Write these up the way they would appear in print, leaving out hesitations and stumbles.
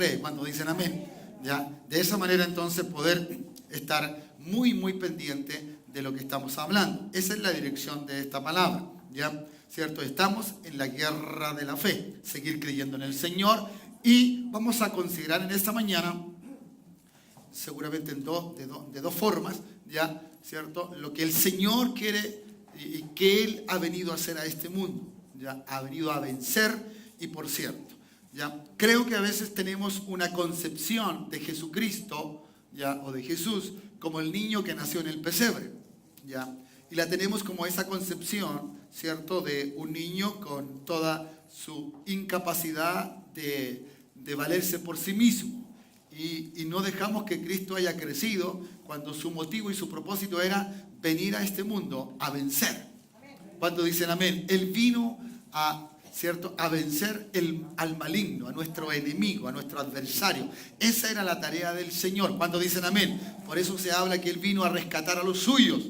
cree. Cuando dicen amén. ¿Ya? De esa manera entonces poder estar muy, muy pendiente de lo que estamos hablando. Esa es la dirección de esta palabra. ¿Ya? ¿Cierto? Estamos en la guerra de la fe. Seguir creyendo en el Señor. Y vamos a considerar en esta mañana, seguramente de dos formas, ¿ya? ¿Cierto? Lo que el Señor quiere y que Él ha venido a hacer a este mundo. ¿Ya? Ha venido a vencer. Y por cierto, ¿ya? Creo que a veces tenemos una concepción de Jesucristo, ¿ya? O de Jesús como el niño que nació en el pesebre, ¿ya? Y la tenemos como esa concepción, ¿cierto? De un niño con toda su incapacidad de valerse por sí mismo. Y no dejamos que Cristo haya crecido cuando su motivo y su propósito era venir a este mundo a vencer. Cuando dicen amén, Él vino ¿cierto? A vencer al maligno, a nuestro enemigo, a nuestro adversario. Esa era la tarea del Señor. Cuando dicen amén, por eso se habla que Él vino a rescatar a los suyos.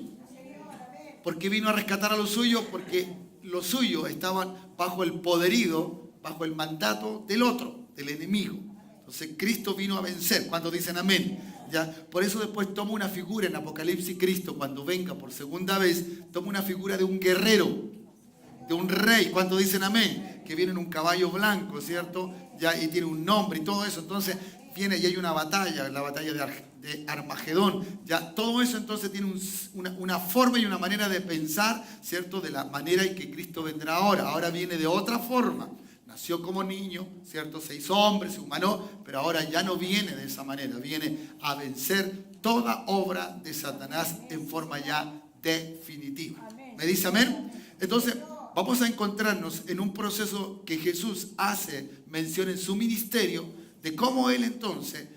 ¿Por qué vino a rescatar a los suyos? Porque los suyos estaban bajo el poderío, bajo el mandato del otro, del enemigo. Entonces Cristo vino a vencer. Cuando dicen amén, ¿ya? Por eso después toma una figura en Apocalipsis. Cristo, cuando venga por segunda vez, toma una figura de un guerrero, de un rey. Cuando dicen amén, que viene en un caballo blanco, ¿cierto? Ya, y tiene un nombre y todo eso. Entonces viene y hay una batalla, la batalla de Armagedón. Ya, todo eso entonces tiene una forma y una manera de pensar, ¿cierto? De la manera en que Cristo vendrá ahora. Ahora viene de otra forma. Nació como niño, ¿cierto? Se hizo hombre, se humanó, pero ahora ya no viene de esa manera. Viene a vencer toda obra de Satanás en forma ya definitiva. ¿Me dice amén? Entonces, vamos a encontrarnos en un proceso que Jesús hace mención en su ministerio de cómo Él entonces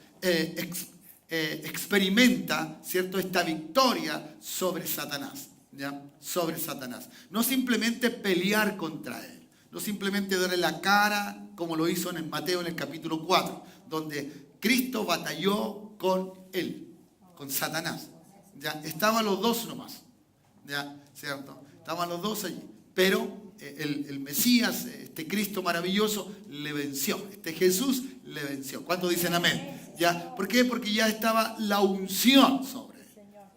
experimenta, ¿cierto? Esta victoria sobre Satanás, ¿ya? Sobre Satanás. No simplemente pelear contra Él. No simplemente darle la cara como lo hizo en Mateo en el capítulo 4, donde Cristo batalló con él, con Satanás. ¿Ya? Estaban los dos nomás, ¿ya? ¿Cierto? Estaban los dos allí. Pero el Mesías, este Cristo maravilloso, le venció. Este Jesús le venció. ¿Cuántos dicen amén? ¿Ya? ¿Por qué? Porque ya estaba la unción sobre él.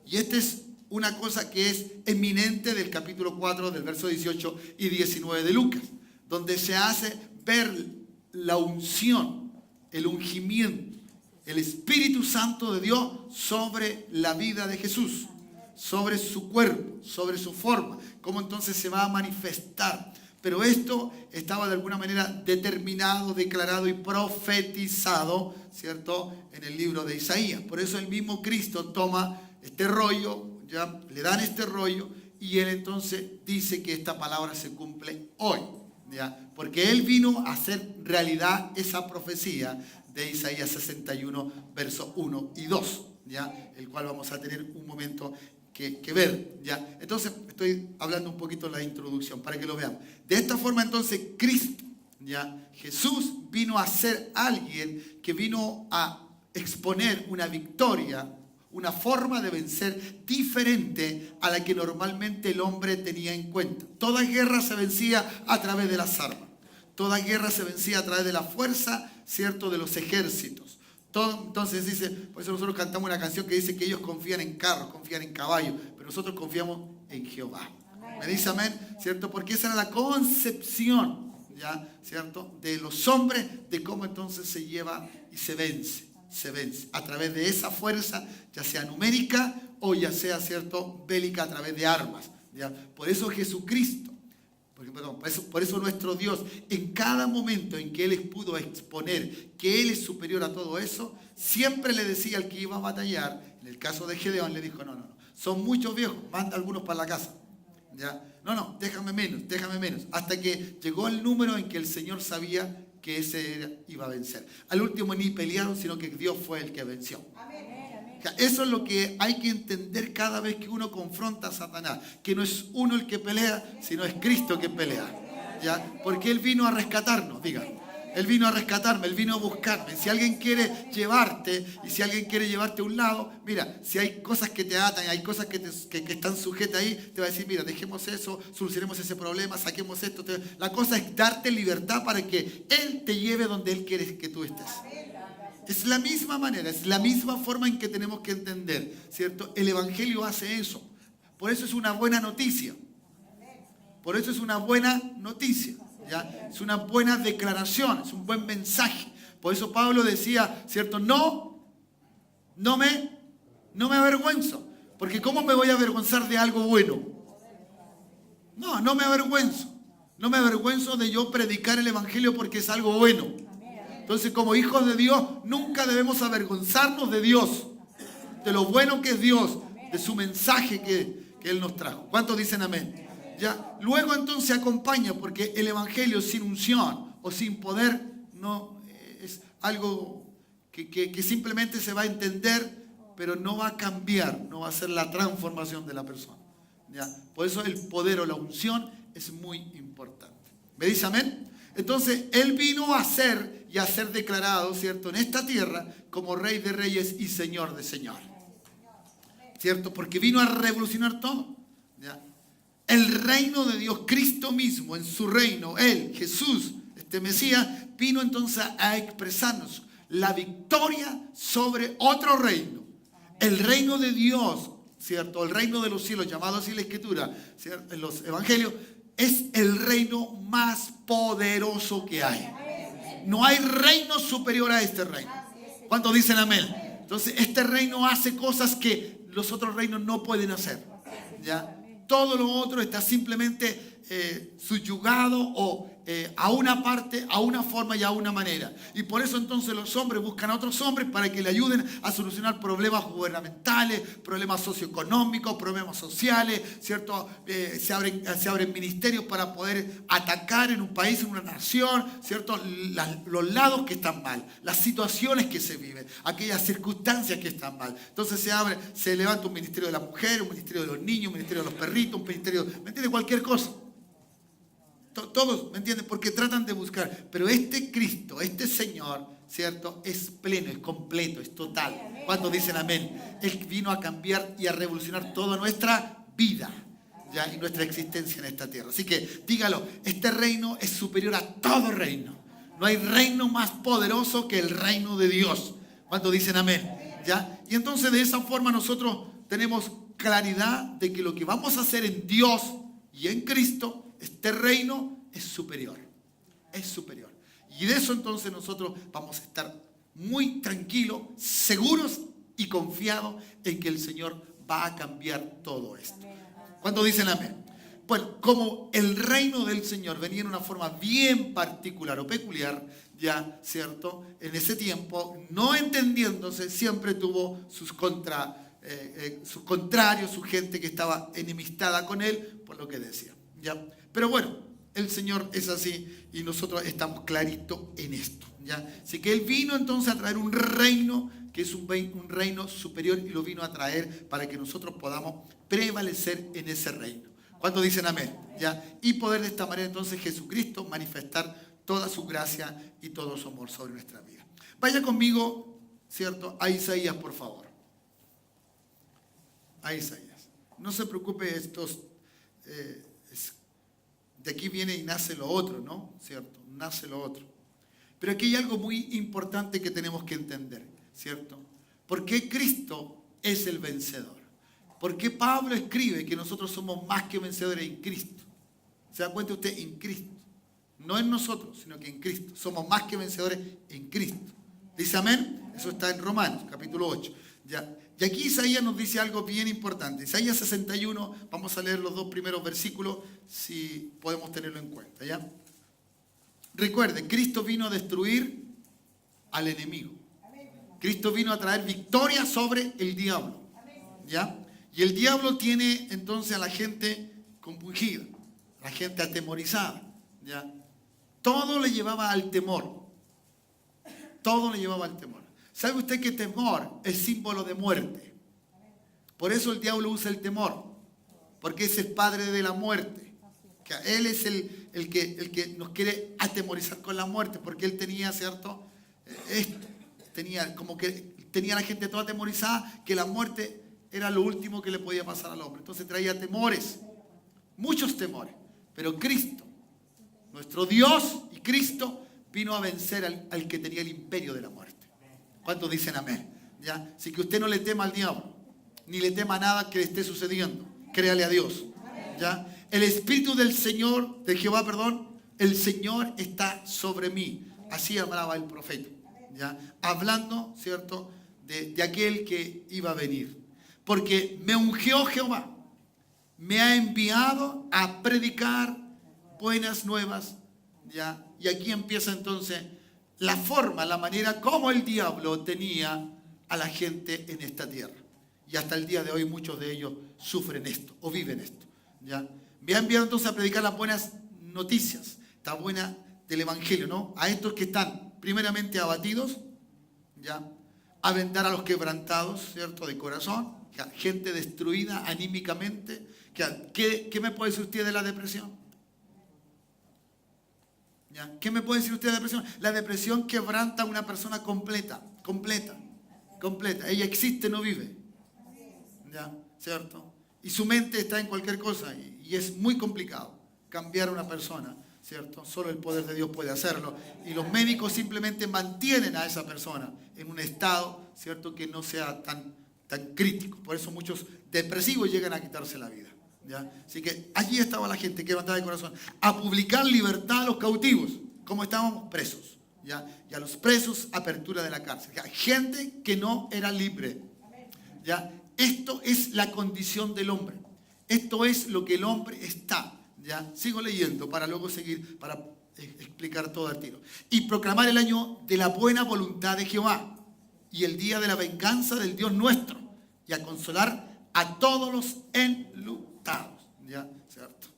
Y esta es una cosa que es eminente del capítulo 4, del verso 18 y 19 de Lucas, donde se hace ver la unción, el ungimiento, el Espíritu Santo de Dios sobre la vida de Jesús, sobre su cuerpo, sobre su forma, cómo entonces se va a manifestar. Pero esto estaba de alguna manera determinado, declarado y profetizado, ¿cierto? En el libro de Isaías. Por eso el mismo Cristo toma este rollo, ya le dan este rollo y Él entonces dice que esta palabra se cumple hoy. ¿Ya? Porque Él vino a hacer realidad esa profecía de Isaías 61, versos 1 y 2, ¿ya? El cual vamos a tener un momento que ver, ¿ya? Entonces estoy hablando un poquito de la introducción para que lo veamos. De esta forma entonces Cristo, ¿ya? Jesús vino a ser alguien que vino a exponer una victoria, una forma de vencer diferente a la que normalmente el hombre tenía en cuenta. Toda guerra se vencía a través de las armas. Toda guerra se vencía a través de la fuerza, ¿cierto? De los ejércitos. Entonces dice, por eso nosotros cantamos una canción que dice que ellos confían en carros, confían en caballos, pero nosotros confiamos en Jehová. ¿Me dice amén? ¿Cierto? Porque esa era la concepción, ¿ya? ¿Cierto? De los hombres, de cómo entonces se lleva y se vence. Se vence a través de esa fuerza, ya sea numérica o ya sea, ¿cierto?, bélica a través de armas, ¿ya? Por eso Jesucristo, por eso nuestro Dios, en cada momento en que Él pudo exponer que Él es superior a todo eso, siempre le decía al que iba a batallar, en el caso de Gedeón, le dijo, no, son muchos viejos, manda algunos para la casa, ¿ya? No, déjame menos, hasta que llegó el número en que el Señor sabía que ese iba a vencer. Al último ni pelearon, sino que Dios fue el que venció. Amén. Eso es lo que hay que entender cada vez que uno confronta a Satanás, que no es uno el que pelea, sino es Cristo que pelea, ¿ya? Porque Él vino a rescatarnos, diga. Él vino a rescatarme, Él vino a buscarme. Si alguien quiere llevarte y si alguien quiere llevarte a un lado, mira, si hay cosas que te atan, hay cosas que están sujetas ahí, te va a decir, mira, dejemos eso, solucionemos ese problema, saquemos esto. La cosa es darte libertad para que Él te lleve donde Él quiere que tú estés. Es la misma manera, es la misma forma en que tenemos que entender, ¿cierto? El Evangelio hace eso. Por eso es una buena noticia. Por eso es una buena noticia, ¿ya? Es una buena declaración, es un buen mensaje. Por eso Pablo decía, ¿cierto? No me avergüenzo. Porque ¿cómo me voy a avergonzar de algo bueno? No me avergüenzo. No me avergüenzo de yo predicar el Evangelio porque es algo bueno. Entonces, como hijos de Dios, nunca debemos avergonzarnos de Dios, de lo bueno que es Dios, de su mensaje que Él nos trajo. ¿Cuántos dicen amén? ¿Ya? Luego entonces acompaña, porque el Evangelio sin unción o sin poder no es algo que simplemente se va a entender, pero no va a cambiar, no va a ser la transformación de la persona. ¿Ya? Por eso el poder o la unción es muy importante. ¿Me dice amén? Entonces, Él vino a ser y a ser declarado, ¿cierto?, en esta tierra como Rey de Reyes y Señor de Señores. ¿Cierto? Porque vino a revolucionar todo. ¿Ya? El reino de Dios, Cristo mismo, en su reino, Él, Jesús, este Mesías, vino entonces a expresarnos la victoria sobre otro reino. El reino de Dios, ¿cierto? El reino de los cielos, llamado así en la Escritura, ¿cierto?, en los evangelios, es el reino más poderoso que hay. No hay reino superior a este reino. ¿Cuántos dicen amén? Entonces, este reino hace cosas que los otros reinos no pueden hacer. ¿Ya? Todo lo otro está simplemente subyugado o a una parte, a una forma y a una manera. Y por eso entonces los hombres buscan a otros hombres para que le ayuden a solucionar problemas gubernamentales, problemas socioeconómicos, problemas sociales, ¿cierto? Se abren ministerios para poder atacar en un país, en una nación, ¿cierto? Los lados que están mal, las situaciones que se viven, aquellas circunstancias que están mal. Entonces se levanta un ministerio de la mujer, un ministerio de los niños, un ministerio de los perritos, un ministerio, ¿me entiendes? Cualquier cosa. Todos, ¿me entienden? Porque tratan de buscar. Pero este Cristo, este Señor, ¿cierto?, es pleno, es completo, es total. ¿Cuántos dicen amén? Él vino a cambiar y a revolucionar toda nuestra vida, ¿ya? Y nuestra existencia en esta tierra. Así que dígalo, este reino es superior a todo reino. No hay reino más poderoso que el reino de Dios. ¿Cuántos dicen amén? ¿Ya? Y entonces de esa forma nosotros tenemos claridad de que lo que vamos a hacer en Dios y en Cristo, este reino es superior. Es superior. Y de eso entonces nosotros vamos a estar muy tranquilos, seguros y confiados en que el Señor va a cambiar todo esto. ¿Cuántos dicen amén? Bueno, como el reino del Señor venía en una forma bien particular o peculiar, ya, ¿cierto? En ese tiempo, no entendiéndose, siempre tuvo sus contrarios, su gente que estaba enemistada con él por lo que decía, ¿ya? Pero bueno, el Señor es así y nosotros estamos claritos en esto, ¿ya? Así que Él vino entonces a traer un reino que es un reino superior y lo vino a traer para que nosotros podamos prevalecer en ese reino. ¿Cuántos dicen amén? ¿Ya? Y poder de esta manera entonces Jesucristo manifestar toda su gracia y todo su amor sobre nuestra vida. Vaya conmigo, ¿cierto?, a Isaías, por favor. A Isaías. No se preocupe, de aquí viene y nace lo otro, ¿no? ¿Cierto? Nace lo otro. Pero aquí hay algo muy importante que tenemos que entender, ¿cierto? ¿Por qué Cristo es el vencedor? ¿Por qué Pablo escribe que nosotros somos más que vencedores en Cristo? ¿Se da cuenta usted? En Cristo. No en nosotros, sino que en Cristo. Somos más que vencedores en Cristo. ¿Dice amén? Eso está en Romanos, capítulo 8. ¿Ya? Y aquí Isaías nos dice algo bien importante. Isaías 61, vamos a leer los dos primeros versículos, si podemos tenerlo en cuenta, ¿ya? Recuerde, Cristo vino a destruir al enemigo. Cristo vino a traer victoria sobre el diablo, ¿ya? Y el diablo tiene entonces a la gente compungida, a la gente atemorizada, ¿ya? Todo le llevaba al temor. Todo le llevaba al temor. ¿Sabe usted que temor es símbolo de muerte? Por eso el diablo usa el temor, porque es el padre de la muerte. Que él es el que nos quiere atemorizar con la muerte, porque él tenía, ¿cierto? Tenía como que tenía a la gente toda atemorizada, que la muerte era lo último que le podía pasar al hombre. Entonces traía temores, muchos temores. Pero Cristo, nuestro Dios y Cristo, vino a vencer al que tenía el imperio de la muerte. ¿Cuántos dicen amén? ¿Ya? Así que usted no le tema al diablo, ni le tema a nada que le esté sucediendo. Créale a Dios. ¿Ya? El Espíritu del Señor, de Jehová, perdón, el Señor está sobre mí. Así hablaba el profeta. ¿Ya? Hablando, ¿cierto?, de aquel que iba a venir. Porque me ungió Jehová, me ha enviado a predicar buenas nuevas. ¿Ya? Y aquí empieza entonces la forma, la manera como el diablo tenía a la gente en esta tierra. Y hasta el día de hoy muchos de ellos sufren esto o viven esto. ¿Ya? Me ha enviado entonces a predicar las buenas noticias, esta buena del Evangelio, ¿no? A estos que están primeramente abatidos, ¿ya? A vendar a los quebrantados, ¿cierto?, de corazón, gente destruida anímicamente. ¿Qué me puede decir usted de la depresión? ¿Ya? ¿Qué me puede decir usted de la depresión? La depresión quebranta a una persona completa. Ella existe, no vive. ¿Ya? ¿Cierto? Y su mente está en cualquier cosa y es muy complicado cambiar a una persona, ¿cierto? Solo el poder de Dios puede hacerlo. Y los médicos simplemente mantienen a esa persona en un estado, ¿cierto?, que no sea tan crítico. Por eso muchos depresivos llegan a quitarse la vida. ¿Ya? Así que allí estaba la gente quebrantada de corazón, a publicar libertad a los cautivos, como estábamos presos, ¿ya? Y a los presos apertura de la cárcel. ¿Ya? Gente que no era libre. ¿Ya? Esto es la condición del hombre. Esto es lo que el hombre está. ¿Ya? Sigo leyendo para luego seguir, para explicar todo al tiro. Y proclamar el año de la buena voluntad de Jehová y el día de la venganza del Dios nuestro, y a consolar a todos los enlutados. ¿Ya? ¿Cierto?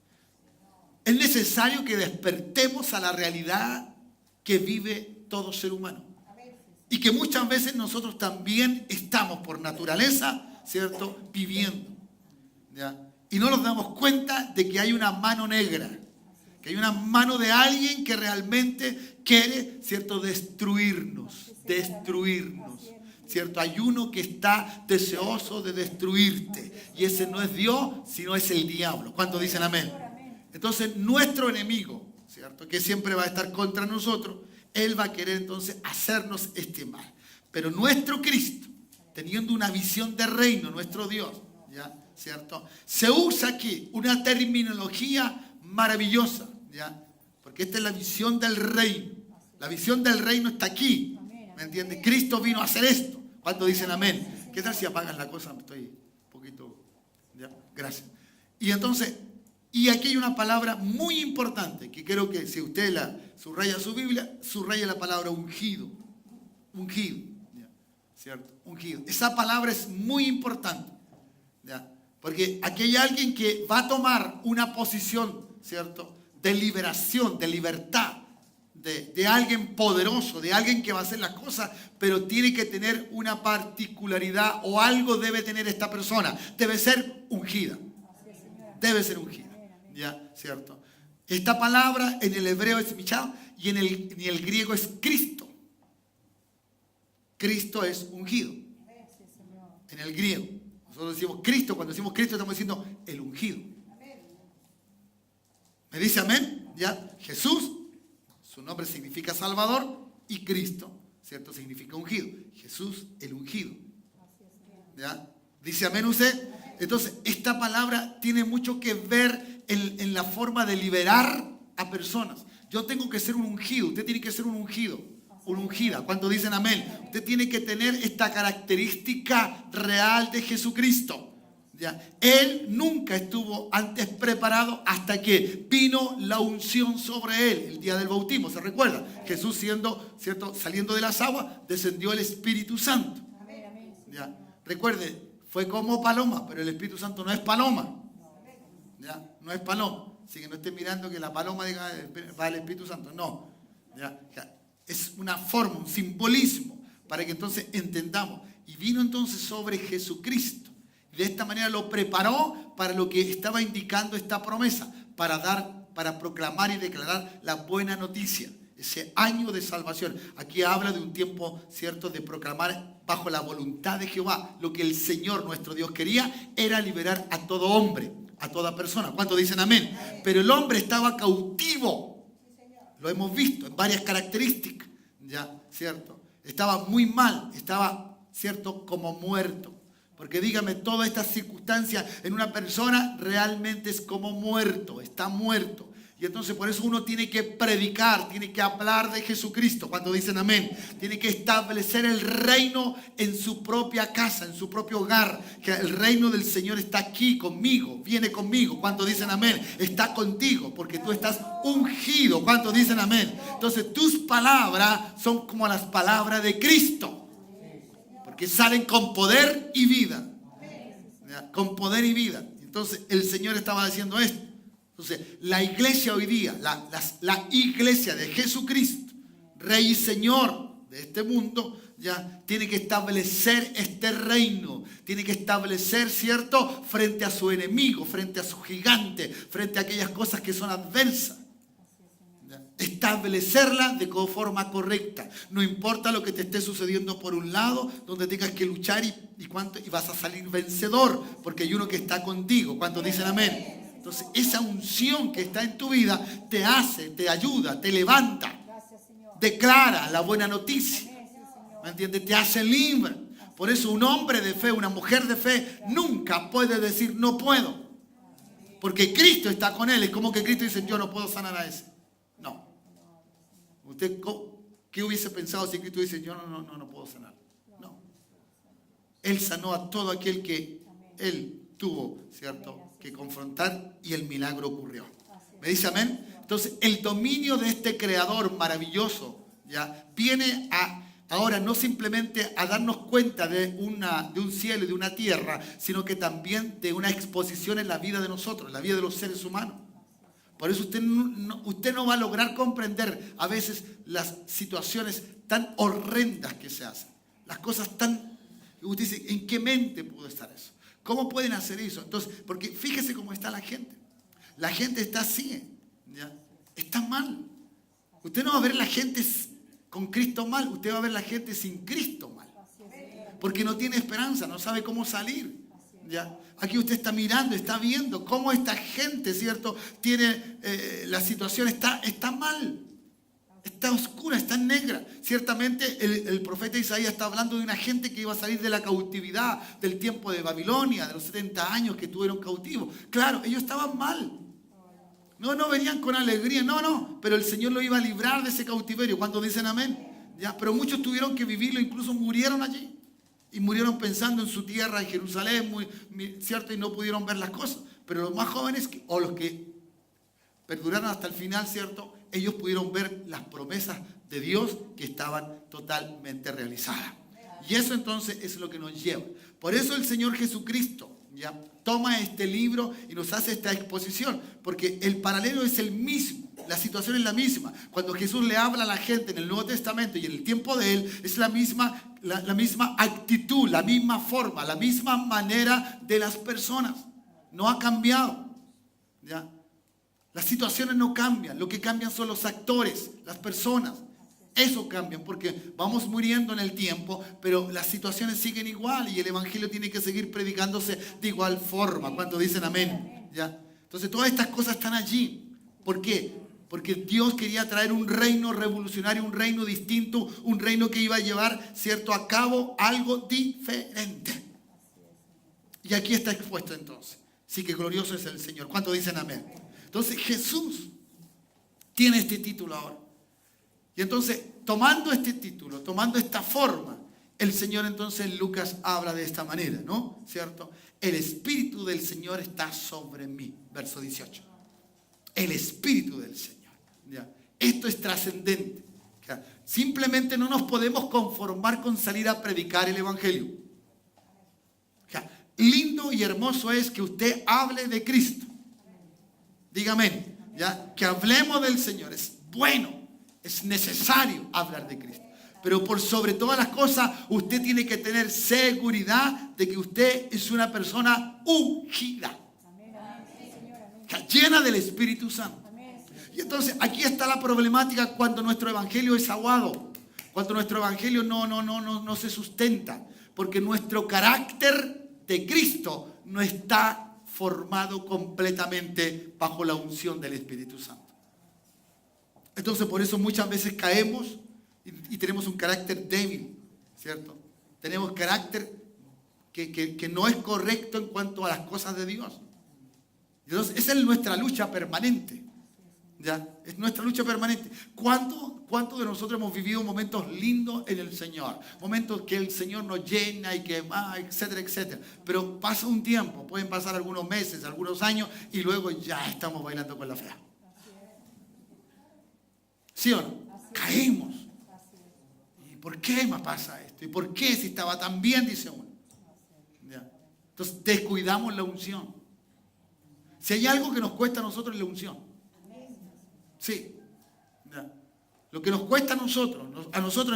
Es necesario que despertemos a la realidad que vive todo ser humano. Y que muchas veces nosotros también estamos por naturaleza, ¿cierto?, viviendo. ¿Ya? Y no nos damos cuenta de que hay una mano negra, que hay una mano de alguien que realmente quiere, ¿cierto?, destruirnos. ¿Cierto? Hay uno que está deseoso de destruirte. Y ese no es Dios, sino es el diablo. ¿Cuántos dicen amén? Entonces, nuestro enemigo, ¿cierto?, que siempre va a estar contra nosotros, él va a querer entonces hacernos este mal. Pero nuestro Cristo, teniendo una visión de reino, nuestro Dios, ¿ya? ¿Cierto? Se usa aquí una terminología maravillosa, ¿ya? Porque esta es la visión del reino. La visión del reino está aquí. ¿Me entiendes? Cristo vino a hacer esto. ¿Cuántos dicen amén? ¿Qué tal si apagan la cosa? Estoy un poquito... ¿Ya? Gracias. Y entonces, y aquí hay una palabra muy importante, que creo que si usted la subraya su Biblia, subraya la palabra ungido. Ungido. ¿Ya? ¿Cierto? Ungido. Esa palabra es muy importante. ¿Ya? Porque aquí hay alguien que va a tomar una posición, ¿cierto?, de liberación, de libertad, de alguien poderoso, de alguien que va a hacer las cosas, pero tiene que tener una particularidad o algo debe tener esta persona. Debe ser ungida. Debe ser ungida. ¿Ya? ¿Cierto? Esta palabra en el hebreo es michá y en el griego es Cristo. Cristo es ungido. En el griego. Nosotros decimos Cristo, cuando decimos Cristo estamos diciendo el ungido. ¿Me dice amén? ¿Ya? Jesús, su nombre significa Salvador, y Cristo, ¿cierto?, significa ungido. Jesús, el ungido. ¿Ya? ¿Dice amén usted? Entonces, esta palabra tiene mucho que ver en la forma de liberar a personas. Yo tengo que ser un ungido, usted tiene que ser un ungido. Una ungida. ¿Cuántos dicen amén? Usted tiene que tener esta característica real de Jesucristo. ¿Ya? Él nunca estuvo antes preparado hasta que vino la unción sobre él el día del bautismo. ¿Se recuerda? Jesús siendo, ¿cierto?, saliendo de las aguas, descendió el Espíritu Santo. ¿Ya? Recuerde, fue como paloma, pero el Espíritu Santo no es paloma. ¿Ya? No es paloma. Así que no esté mirando que la paloma diga va al Espíritu Santo. No. ¿Ya? Es una forma, un simbolismo, para que entonces entendamos. Y vino entonces sobre Jesucristo. De esta manera lo preparó para lo que estaba indicando esta promesa, para proclamar y declarar la buena noticia, ese año de salvación. Aquí habla de un tiempo, ¿cierto?, de proclamar bajo la voluntad de Jehová. Lo que el Señor, nuestro Dios, quería era liberar a todo hombre, a toda persona. ¿Cuántos dicen amén? Pero el hombre estaba cautivo. Lo hemos visto en varias características, ¿ya? ¿Cierto? Estaba muy mal, estaba, ¿cierto?, como muerto. Porque dígame, toda esta circunstancia en una persona realmente es como muerto, está muerto. Y entonces por eso uno tiene que predicar, tiene que hablar de Jesucristo. Cuando dicen amén, tiene que establecer el reino en su propia casa, en su propio hogar. Que el reino del Señor está aquí conmigo, viene conmigo. Cuando dicen amén, está contigo porque tú estás ungido. Cuando dicen amén. Entonces tus palabras son como las palabras de Cristo. Porque salen con poder y vida. ¿Ya? Con poder y vida. Entonces el Señor estaba diciendo esto. Entonces la iglesia hoy día, la iglesia de Jesucristo, Rey y Señor de este mundo, ya tiene que establecer este reino. Tiene que establecer, ¿cierto?, frente a su enemigo, frente a su gigante, frente a aquellas cosas que son adversas. Establecerla de forma correcta. No importa lo que te esté sucediendo por un lado, donde tengas que luchar y vas a salir vencedor, porque hay uno que está contigo. ¿Cuántos dicen amén? Entonces esa unción que está en tu vida te hace, te ayuda, te levanta, declara la buena noticia. ¿Me entiendes? Te hace libre. Por eso un hombre de fe, una mujer de fe nunca puede decir no puedo, porque Cristo está con él. Es como que Cristo dice: yo no puedo sanar a ese. No. ¿Usted qué hubiese pensado si Cristo dice: yo no puedo sanar? No. Él sanó a todo aquel que él tuvo, ¿cierto?, que confrontar, y el milagro ocurrió. ¿Me dice amén? Entonces el dominio de este creador maravilloso ya viene ahora no simplemente a darnos cuenta de un cielo y de una tierra, sino que también de una exposición en la vida de nosotros, en la vida de los seres humanos. Por eso usted no va a lograr comprender a veces las situaciones tan horrendas que se hacen. Las cosas tan... Usted dice: ¿en qué mente pudo estar eso? ¿Cómo pueden hacer eso? Entonces, porque fíjese cómo está la gente. La gente está así, ¿ya? Está mal. Usted no va a ver la gente con Cristo mal, usted va a ver la gente sin Cristo mal. Porque no tiene esperanza, no sabe cómo salir, ¿ya? Aquí usted está mirando, está viendo cómo esta gente, ¿cierto?, tiene la situación, está mal, está oscura, está negra. Ciertamente el profeta Isaías está hablando de una gente que iba a salir de la cautividad, del tiempo de Babilonia, de los 70 años que estuvieron cautivos. Claro, ellos estaban mal. No venían con alegría, no, pero el Señor lo iba a librar de ese cautiverio. Cuando dicen amén, ¿ya? Pero muchos tuvieron que vivirlo, incluso murieron allí. Y murieron pensando en su tierra, en Jerusalén, ¿cierto? Y no pudieron ver las cosas. Pero los más jóvenes, o los que perduraron hasta el final, ¿cierto?, ellos pudieron ver las promesas de Dios que estaban totalmente realizadas. Y eso entonces es lo que nos lleva. Por eso el Señor Jesucristo ya toma este libro y nos hace esta exposición. Porque el paralelo es el mismo. La situación es la misma. Cuando Jesús le habla a la gente en el Nuevo Testamento y en el tiempo de Él, es la misma actitud, la misma forma, la misma manera de las personas. No ha cambiado. ¿Ya? Las situaciones no cambian. Lo que cambian son los actores, las personas. Eso cambian porque vamos muriendo en el tiempo, pero las situaciones siguen igual y el evangelio tiene que seguir predicándose de igual forma. ¿Cuántos dicen amén? ¿Ya? Entonces todas estas cosas están allí. ¿Por qué? Porque Dios quería traer un reino revolucionario, un reino distinto, un reino que iba a llevar, ¿cierto?, a cabo algo diferente. Y aquí está expuesto entonces. Sí, que glorioso es el Señor. ¿Cuántos dicen amén? Entonces Jesús tiene este título ahora. Y entonces, tomando este título, tomando esta forma, el Señor entonces en Lucas habla de esta manera, ¿no? ¿Cierto? El Espíritu del Señor está sobre mí. Verso 18. El Espíritu del Señor. ¿Ya? Esto es trascendente. ¿Ya? Simplemente no nos podemos conformar con salir a predicar el Evangelio. ¿Ya? Lindo y hermoso es que usted hable de Cristo. Dígame, ¿ya? Que hablemos del Señor. Es bueno. Es necesario hablar de Cristo. Pero por sobre todas las cosas, usted tiene que tener seguridad de que usted es una persona ungida. Llena del Espíritu Santo. Y entonces aquí está la problemática cuando nuestro evangelio es aguado. Cuando nuestro evangelio no se sustenta. Porque nuestro carácter de Cristo no está formado completamente bajo la unción del Espíritu Santo. Entonces por eso muchas veces caemos Y tenemos un carácter débil, ¿cierto? Tenemos carácter que no es correcto en cuanto a las cosas de Dios. Entonces, esa es nuestra lucha permanente. ¿Ya? Es nuestra lucha permanente. ¿Cuántos de nosotros hemos vivido momentos lindos en el Señor? Momentos que el Señor nos llena y que etcétera, etcétera. Pero pasa un tiempo, pueden pasar algunos meses, algunos años, y luego ya estamos bailando con la fea. ¿Sí o no? Caemos. ¿Y por qué me pasa esto? ¿Y por qué si estaba tan bien? Dice uno. ¿Ya? Entonces descuidamos la unción. Si hay algo que nos cuesta a nosotros es la unción. Sí. ¿Ya? Lo que nos cuesta a nosotros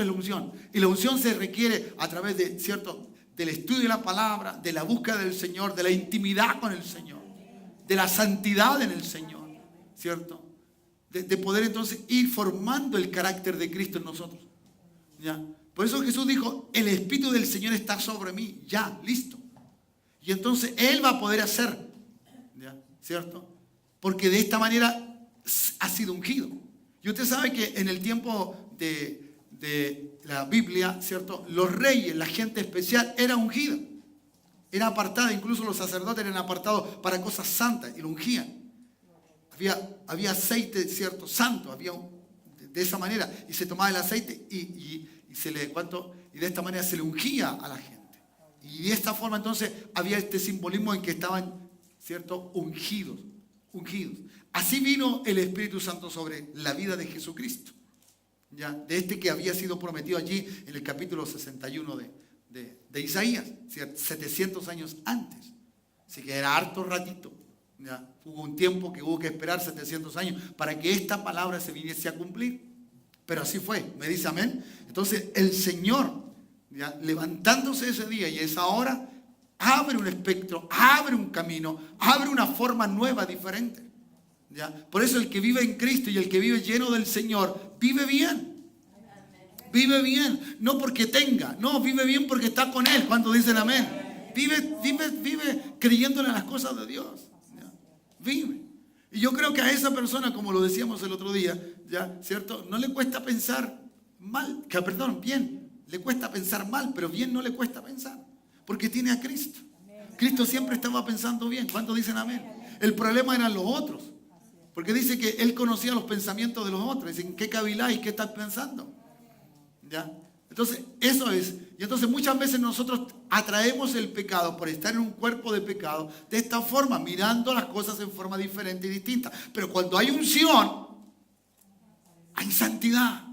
es la unción. Y la unción se requiere a través de, ¿cierto?, del estudio de la palabra, de la búsqueda del Señor, de la intimidad con el Señor, de la santidad en el Señor, ¿cierto? De poder entonces ir formando el carácter de Cristo en nosotros. ¿Ya? Por eso Jesús dijo, el Espíritu del Señor está sobre mí, ya, listo. Y entonces Él va a poder hacer, ¿ya? ¿Cierto? Porque de esta manera ha sido ungido. Y usted sabe que en el tiempo de la Biblia, ¿cierto?, los reyes, la gente especial, era ungida. Era apartada, incluso los sacerdotes eran apartados para cosas santas y lo ungían. Había aceite, ¿cierto?, santo, de esa manera. Y se tomaba el aceite y de esta manera se le ungía a la gente. Y de esta forma entonces había este simbolismo en que estaban, ¿cierto?, ungidos. Así vino el Espíritu Santo sobre la vida de Jesucristo. ¿Ya? De este que había sido prometido allí en el capítulo 61 de Isaías, 700 años antes. Así que era harto ratito. ¿Ya? Hubo un tiempo que hubo que esperar 700 años para que esta palabra se viniese a cumplir. Pero así fue, me dice amén. Entonces el Señor, ¿ya?, levantándose ese día y esa hora, abre un espectro, abre un camino, abre una forma nueva, diferente. ¿Ya? Por eso el que vive en Cristo y el que vive lleno del Señor, vive bien. Vive bien, no porque tenga, no, vive bien porque está con Él. ¿Cuántos dicen amén? Vive creyéndole en las cosas de Dios. ¿Ya? Vive. Y yo creo que a esa persona, como lo decíamos el otro día, ¿ya? ¿Cierto?, no le cuesta pensar mal, bien, le cuesta pensar mal, pero bien no le cuesta pensar, porque tiene a Cristo. Cristo siempre estaba pensando bien. ¿Cuántos dicen amén? El problema eran los otros, porque dice que Él conocía los pensamientos de los otros. Dicen, ¿qué caviláis? ¿Qué estás pensando? ¿Ya? Entonces, eso es. Y entonces muchas veces nosotros atraemos el pecado por estar en un cuerpo de pecado de esta forma, mirando las cosas en forma diferente y distinta. Pero cuando hay unción, hay santidad,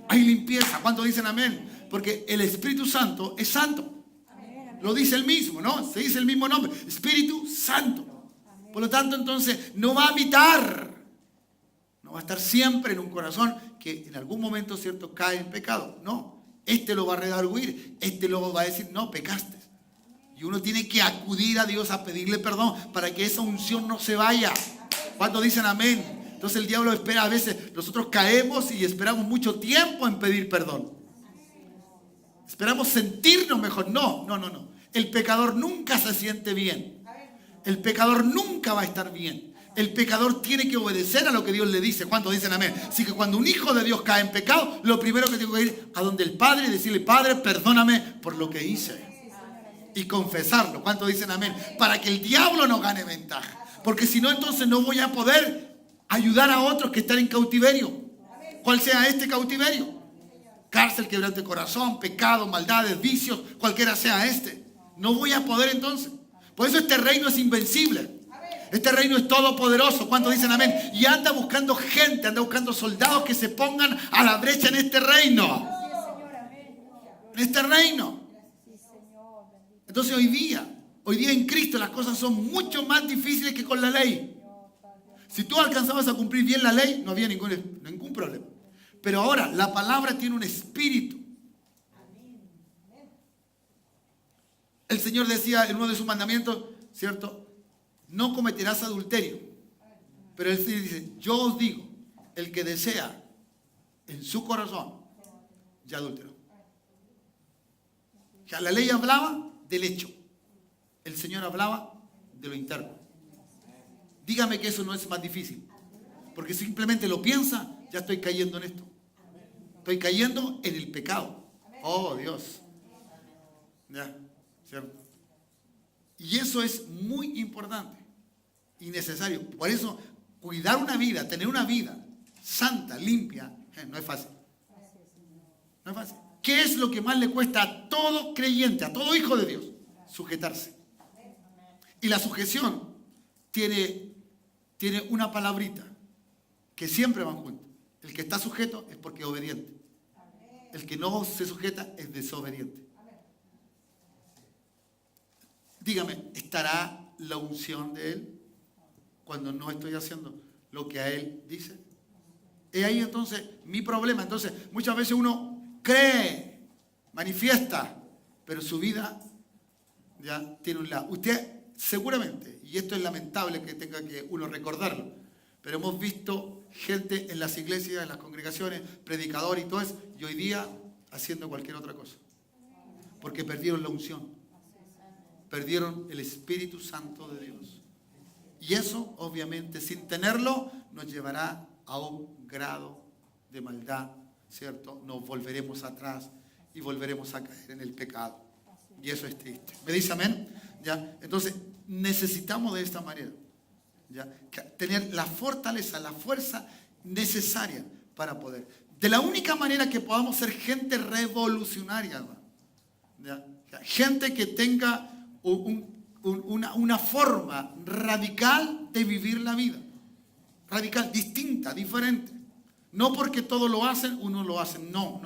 hay limpieza. ¿Cuántos dicen amén? Porque el Espíritu Santo es santo. Lo dice él mismo, ¿no? Se dice el mismo nombre, Espíritu Santo. Por lo tanto, entonces, no va a habitar, no va a estar siempre en un corazón que en algún momento, ¿cierto?, cae en pecado. No, este lo va a redarguir, este lo va a decir, no, pecaste. Y uno tiene que acudir a Dios a pedirle perdón para que esa unción no se vaya. ¿Cuántos dicen amén? Entonces el diablo espera, a veces nosotros caemos y esperamos mucho tiempo en pedir perdón. Esperamos sentirnos mejor. No. El pecador nunca se siente bien. El pecador nunca va a estar bien. El pecador tiene que obedecer a lo que Dios le dice. ¿Cuántos dicen amén? Así que cuando un hijo de Dios cae en pecado, lo primero que tengo que ir a donde el Padre y decirle, Padre, perdóname por lo que hice. Y confesarlo. ¿Cuántos dicen amén? Para que el diablo no gane ventaja. Porque si no, entonces no voy a poder ayudar a otros que están en cautiverio. ¿Cuál sea este cautiverio? Cárcel, quebrante de corazón, pecado, maldades, vicios, cualquiera sea este. No voy a poder entonces. Por eso este reino es invencible. Este reino es todopoderoso. ¿Cuántos dicen amén? Y anda buscando gente, anda buscando soldados que se pongan a la brecha en este reino. En este reino. Entonces hoy día en Cristo las cosas son mucho más difíciles que con la ley. Si tú alcanzabas a cumplir bien la ley, no había ningún problema. Pero ahora la palabra tiene un espíritu. El Señor decía en uno de sus mandamientos, ¿cierto? No cometerás adulterio. Pero Él dice, yo os digo, el que desea en su corazón, ya adulteró. O sea, la ley hablaba del hecho. El Señor hablaba de lo interno. Dígame que eso no es más difícil. Porque simplemente lo piensa, ya estoy cayendo en esto. Estoy cayendo en el pecado. Oh, Dios. ¿Ya? ¿Cierto? Y eso es muy importante y necesario. Por eso, cuidar una vida, tener una vida santa, limpia, no es fácil. No es fácil. ¿Qué es lo que más le cuesta a todo creyente, a todo hijo de Dios? Sujetarse. Y la sujeción tiene una palabrita que siempre van juntos. El que está sujeto es porque es obediente. El que no se sujeta es desobediente. Dígame, ¿estará la unción de Él cuando no estoy haciendo lo que a Él dice? Es ahí entonces mi problema. Entonces, muchas veces uno cree, manifiesta, pero su vida ya tiene un lado. Usted seguramente, y esto es lamentable que tenga que uno recordarlo, pero hemos visto gente en las iglesias, en las congregaciones, predicadores y todo eso, y hoy día haciendo cualquier otra cosa. Porque perdieron la unción. Perdieron el Espíritu Santo de Dios. Y eso, obviamente, sin tenerlo, nos llevará a un grado de maldad, ¿cierto? Nos volveremos atrás y volveremos a caer en el pecado. Y eso es triste. ¿Me dice amén? ¿Ya? Entonces, necesitamos de esta manera, ¿ya? Tener la fortaleza, la fuerza necesaria para poder. De la única manera que podamos ser gente revolucionaria, hermano, ¿ya? Gente que tenga una forma radical de vivir la vida. Radical, distinta, diferente. No porque todos lo hacen, uno lo hace. No.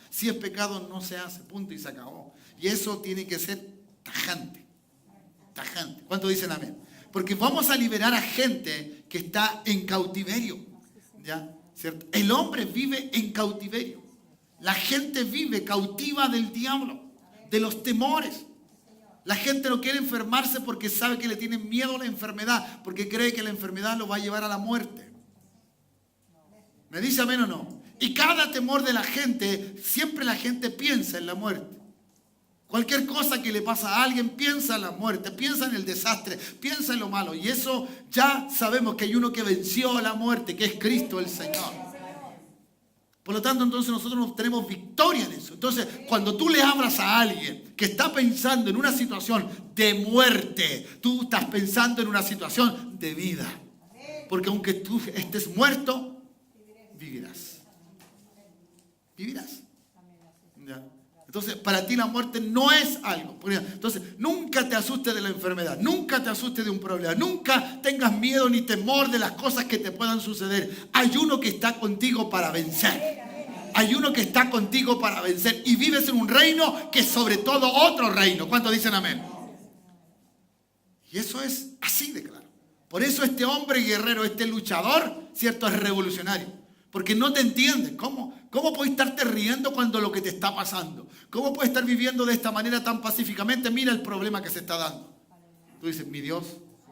Si es pecado, no se hace. Punto y se acabó. Y eso tiene que ser tajante. Tajante. ¿Cuántos dicen amén? Porque vamos a liberar a gente que está en cautiverio. ¿Ya? ¿Cierto? El hombre vive en cautiverio. La gente vive cautiva del diablo, de los temores. La gente no quiere enfermarse porque sabe que le tiene miedo a la enfermedad, porque cree que la enfermedad lo va a llevar a la muerte. ¿Me dice amén o no? Y cada temor de la gente, siempre la gente piensa en la muerte. Cualquier cosa que le pasa a alguien, piensa en la muerte, piensa en el desastre, piensa en lo malo. Y eso ya sabemos que hay uno que venció a la muerte, que es Cristo el Señor. Por lo tanto, entonces nosotros tenemos victoria en eso. Entonces, cuando tú le hablas a alguien que está pensando en una situación de muerte, tú estás pensando en una situación de vida. Porque aunque tú estés muerto, vivirás. Vivirás. ¿Ya? Entonces, para ti la muerte no es algo. Entonces, nunca te asustes de la enfermedad, nunca te asustes de un problema, nunca tengas miedo ni temor de las cosas que te puedan suceder. Hay uno que está contigo para vencer. Hay uno que está contigo para vencer. Y vives en un reino que es sobre todo otro reino. ¿Cuántos dicen amén? Y eso es así de claro. Por eso este hombre guerrero, este luchador, ¿cierto? Es revolucionario. Porque no te entiendes. ¿Cómo puedes estarte riendo cuando lo que te está pasando? ¿Cómo puedes estar viviendo de esta manera tan pacíficamente? Mira el problema que se está dando. Tú dices, mi Dios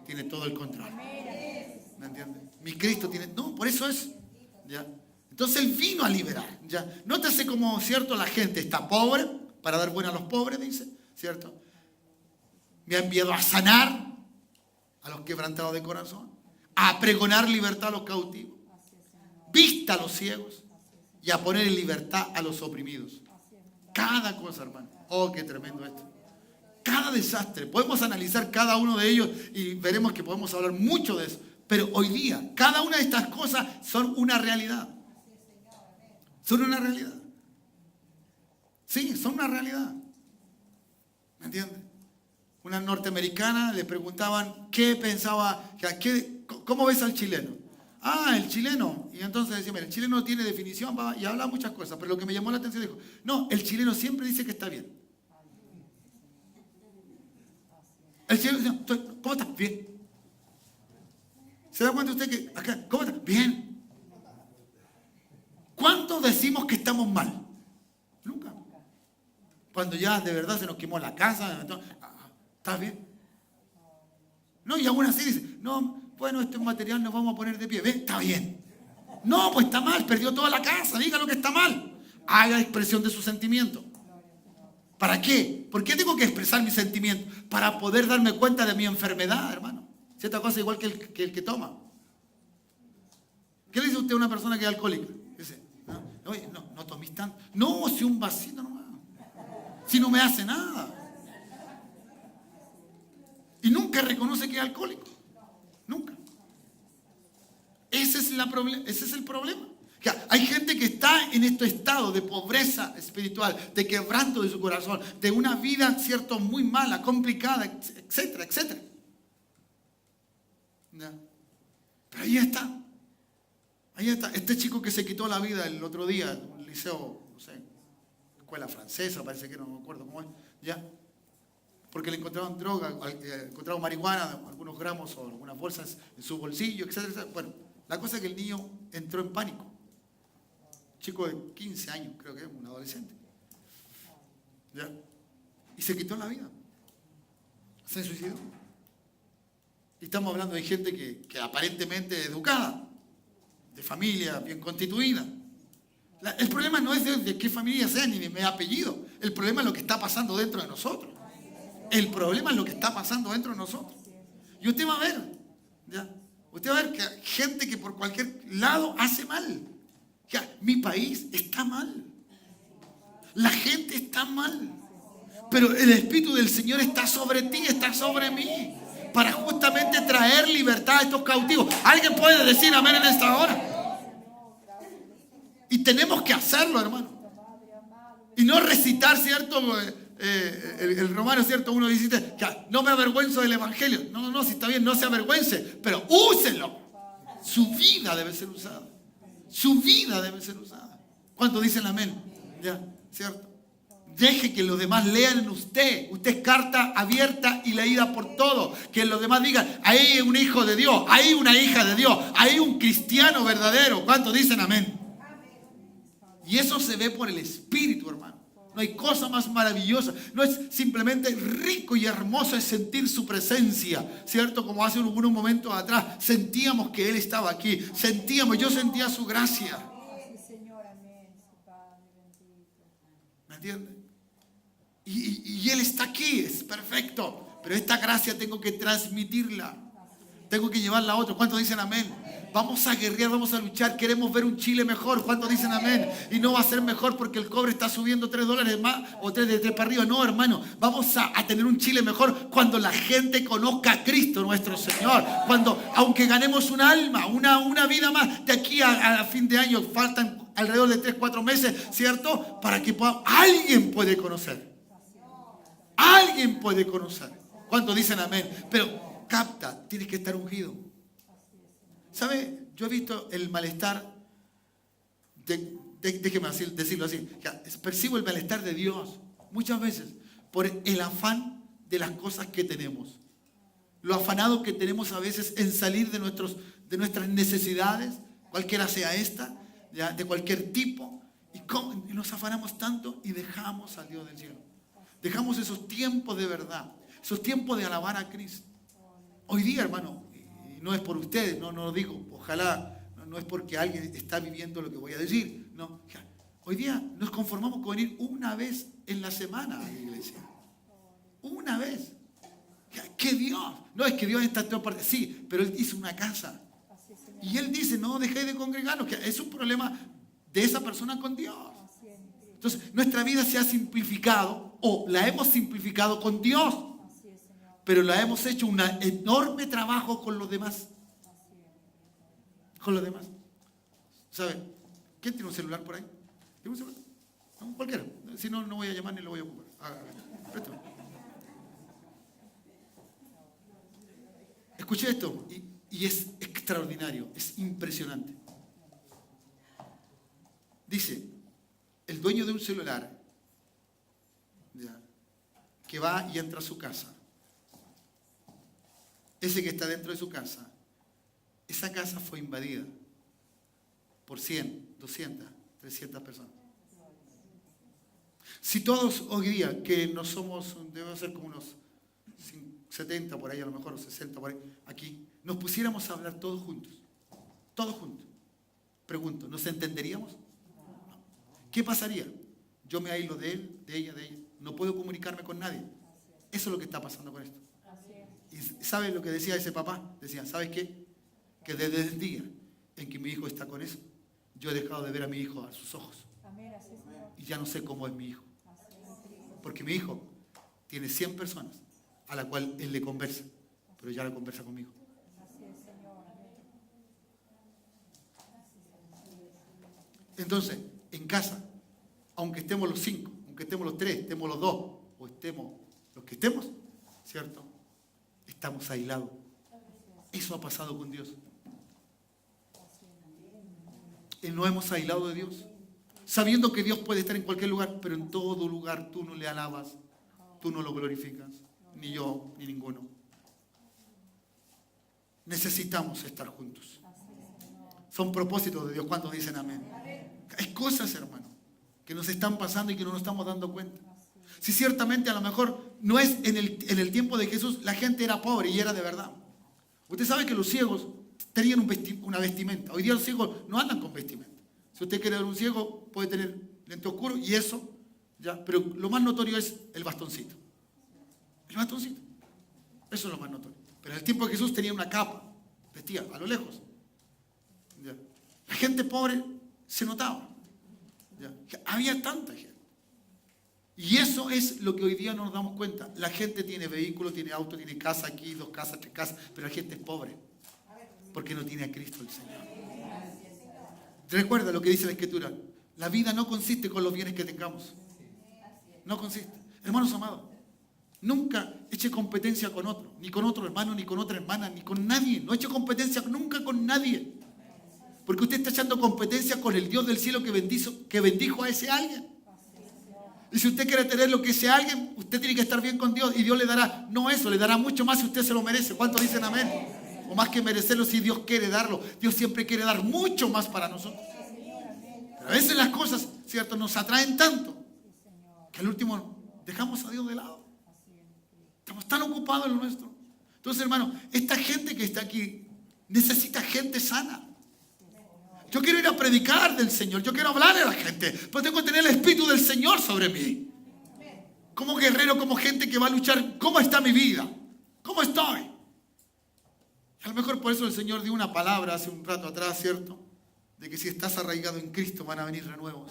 tiene todo el control. ¿Me entiendes? Mi Cristo tiene... No, por eso es... ¿Ya? Entonces Él vino a liberar. ¿Ya? Nótese cómo, ¿cierto? La gente está pobre, para dar buena a los pobres, dice, ¿cierto? Me ha enviado a sanar a los quebrantados de corazón, a pregonar libertad a los cautivos, vista a los ciegos y a poner en libertad a los oprimidos. Cada cosa, hermano. Oh, qué tremendo esto. Cada desastre. Podemos analizar cada uno de ellos y veremos que podemos hablar mucho de eso. Pero hoy día, cada una de estas cosas son una realidad. Son una realidad. Sí, son una realidad. ¿Me entiendes? Una norteamericana le preguntaban qué pensaba, cómo ves al chileno. Ah, el chileno. Y entonces decía, mira, el chileno no tiene definición y habla muchas cosas, pero lo que me llamó la atención dijo, no, el chileno siempre dice que está bien. El chileno dice, ¿cómo estás? Bien. ¿Se da cuenta usted que acá, ¿cómo estás? Bien. ¿Cuántos decimos que estamos mal? Nunca. Cuando ya de verdad se nos quemó la casa, entonces, ¿estás bien? No, y aún así dice, no, bueno, este material nos vamos a poner de pie. ¿Ve? Está bien. No, pues está mal, perdió toda la casa, diga lo que está mal. Haga expresión de su sentimiento. ¿Para qué? ¿Por qué tengo que expresar mi sentimiento? Para poder darme cuenta de mi enfermedad, hermano. Cierta cosa igual que el que toma. ¿Qué le dice usted a una persona que es alcohólica? Dice, ¿no? Oye, no tomes tanto. No, si un vasito nomás. Si no me hace nada. Y nunca reconoce que es alcohólico. Nunca. Ese es el problema. Hay gente que está en este estado de pobreza espiritual, de quebranto de su corazón, de una vida, cierto, muy mala, complicada, etcétera, etcétera. ¿Ya? Pero ahí está. Ahí está. Este chico que se quitó la vida el otro día en un liceo, no sé, escuela francesa, parece que no me acuerdo cómo es, ¿ya? Porque le encontraron droga, encontraron marihuana, algunos gramos o algunas bolsas en su bolsillo, etcétera, etcétera. Bueno, la cosa es que el niño entró en pánico. Chico de 15 años, creo que es un adolescente. ¿Ya? Y se quitó la vida. Se suicidó. Y estamos hablando de gente que aparentemente educada, de familia bien constituida. El problema no es de qué familia sea ni de mi apellido. El problema es lo que está pasando dentro de nosotros. El problema es lo que está pasando dentro de nosotros. Y usted va a ver, ¿ya? Usted va a ver que hay gente que por cualquier lado hace mal. Mi país está mal. La gente está mal. Pero el Espíritu del Señor está sobre ti, está sobre mí. Para justamente traer libertad a estos cautivos. ¿Alguien puede decir amén en esta hora? Y tenemos que hacerlo, hermano. Y no recitar, ¿cierto? El Romano, ¿cierto? 1:17, que no me avergüenzo del Evangelio. No, si está bien, no se avergüence, pero úselo. Su vida debe ser usada. Su vida debe ser usada. ¿Cuántos dicen amén? Ya, ¿cierto? Deje que los demás lean en usted. Usted es carta abierta y leída por todos. Que los demás digan, ahí hay un hijo de Dios, ahí hay una hija de Dios, ahí hay un cristiano verdadero. ¿Cuántos dicen amén? Y eso se ve por el Espíritu, hermano. No hay cosa más maravillosa. No es simplemente rico y hermoso, es sentir su presencia, ¿cierto? Como hace unos momentos atrás sentíamos que Él estaba aquí. Yo sentía su gracia. ¿Me entienden? Y Él está aquí, es perfecto. Pero esta gracia tengo que transmitirla. Tengo que llevarla a otro. ¿Cuántos dicen amén? Vamos a guerrear, vamos a luchar. Queremos ver un Chile mejor. ¿Cuántos dicen amén? Y no va a ser mejor porque el cobre está subiendo $3 más o 3 de 3 para arriba. No, hermano. Vamos a tener un Chile mejor cuando la gente conozca a Cristo nuestro Señor. Cuando, aunque ganemos un alma, una vida más, de aquí a fin de año faltan alrededor de 3-4 meses, ¿cierto? Para que alguien puede conocer. Alguien puede conocer. ¿Cuántos dicen amén? Pero capta, tienes que estar ungido. ¿Sabe? Yo he visto el malestar, déjeme decirlo así, percibo el malestar de Dios muchas veces por el afán de las cosas que tenemos. Lo afanado que tenemos a veces en salir de nuestras necesidades, cualquiera sea esta, ¿ya? De cualquier tipo, y nos afanamos tanto y dejamos al Dios del cielo. Dejamos esos tiempos de verdad, esos tiempos de alabar a Cristo. Hoy día, hermano, y no es por ustedes, no lo digo, ojalá, no es porque alguien está viviendo lo que voy a decir, no. Hoy día nos conformamos con venir una vez en la semana a la iglesia. Una vez. ¿Qué Dios? No es que Dios está en todas partes, sí, pero Él hizo una casa. Y Él dice, no dejéis de congregarnos, que es un problema de esa persona con Dios. Entonces, nuestra vida se ha simplificado, o la hemos simplificado con Dios, pero la hemos hecho un enorme trabajo con los demás. Con los demás. ¿Sabe? ¿Quién tiene un celular por ahí? ¿Tiene un celular? No, cualquiera. Si no, no voy a llamar ni lo voy a ocupar. Préstame. Escuché esto y es extraordinario, es impresionante. Dice, el dueño de un celular, ¿ya?, que va y entra a su casa, ese que está dentro de su casa, esa casa fue invadida por 100, 200, 300 personas. Si todos hoy día, que no somos, debemos ser como unos 70 por ahí, a lo mejor 60 por ahí, aquí, nos pusiéramos a hablar todos juntos, pregunto, ¿nos entenderíamos? No. ¿Qué pasaría? Yo me aíslo de él, de ella, no puedo comunicarme con nadie. Eso es lo que está pasando con esto. ¿Y saben lo que decía ese papá? Decía, ¿sabes qué? Que desde el día en que mi hijo está con eso, yo he dejado de ver a mi hijo a sus ojos. Y ya no sé cómo es mi hijo. Porque mi hijo tiene 100 personas a la cual él le conversa, pero ya no conversa conmigo. Entonces, en casa, aunque estemos los 5, aunque estemos los 3, estemos los 2, o estemos los que estemos, ¿cierto? Estamos aislados. Eso ha pasado con Dios. Nos hemos aislado de Dios, sabiendo que Dios puede estar en cualquier lugar, pero en todo lugar tú no le alabas, tú no lo glorificas, ni yo, ni ninguno. Necesitamos estar juntos. Son propósitos de Dios. ¿Cuántos dicen amén? Hay cosas, hermano, que nos están pasando y que no nos estamos dando cuenta. Si ciertamente a lo mejor no es en el tiempo de Jesús, la gente era pobre y era de verdad. Usted sabe que los ciegos tenían una vestimenta. Hoy día los ciegos no andan con vestimenta. Si usted quiere ver un ciego, puede tener lente oscuro y eso, ya. Pero lo más notorio es el bastoncito. El bastoncito. Eso es lo más notorio. Pero en el tiempo de Jesús tenía una capa, vestía a lo lejos. ¿Ya? La gente pobre se notaba. ¿Ya? Había tanta gente. Y eso es lo que hoy día no nos damos cuenta. La gente tiene vehículo, tiene auto, tiene casa aquí, 2 casas, 3 casas, pero la gente es pobre porque no tiene a Cristo el Señor. Recuerda lo que dice la Escritura. La vida no consiste con los bienes que tengamos. No consiste. Hermanos amados, nunca eche competencia con otro, ni con otro hermano, ni con otra hermana, ni con nadie. No eche competencia nunca con nadie. Porque usted está echando competencia con el Dios del cielo que bendijo a ese alguien. Y si usted quiere tener lo que ese alguien, usted tiene que estar bien con Dios. Y Dios le dará, no eso, le dará mucho más si usted se lo merece. ¿Cuántos dicen amén? O más que merecerlo, si Dios quiere darlo. Dios siempre quiere dar mucho más para nosotros. Pero a veces las cosas, ¿cierto?, nos atraen tanto que al último dejamos a Dios de lado. Estamos tan ocupados en lo nuestro. Entonces, hermano, esta gente que está aquí necesita gente sana. Yo quiero ir a predicar del Señor, yo quiero hablarle a la gente, pero tengo que tener el Espíritu del Señor sobre mí. Como guerrero, como gente que va a luchar, ¿cómo está mi vida? ¿Cómo estoy? A lo mejor por eso el Señor dio una palabra hace un rato atrás, ¿cierto? De que si estás arraigado en Cristo van a venir renuevos.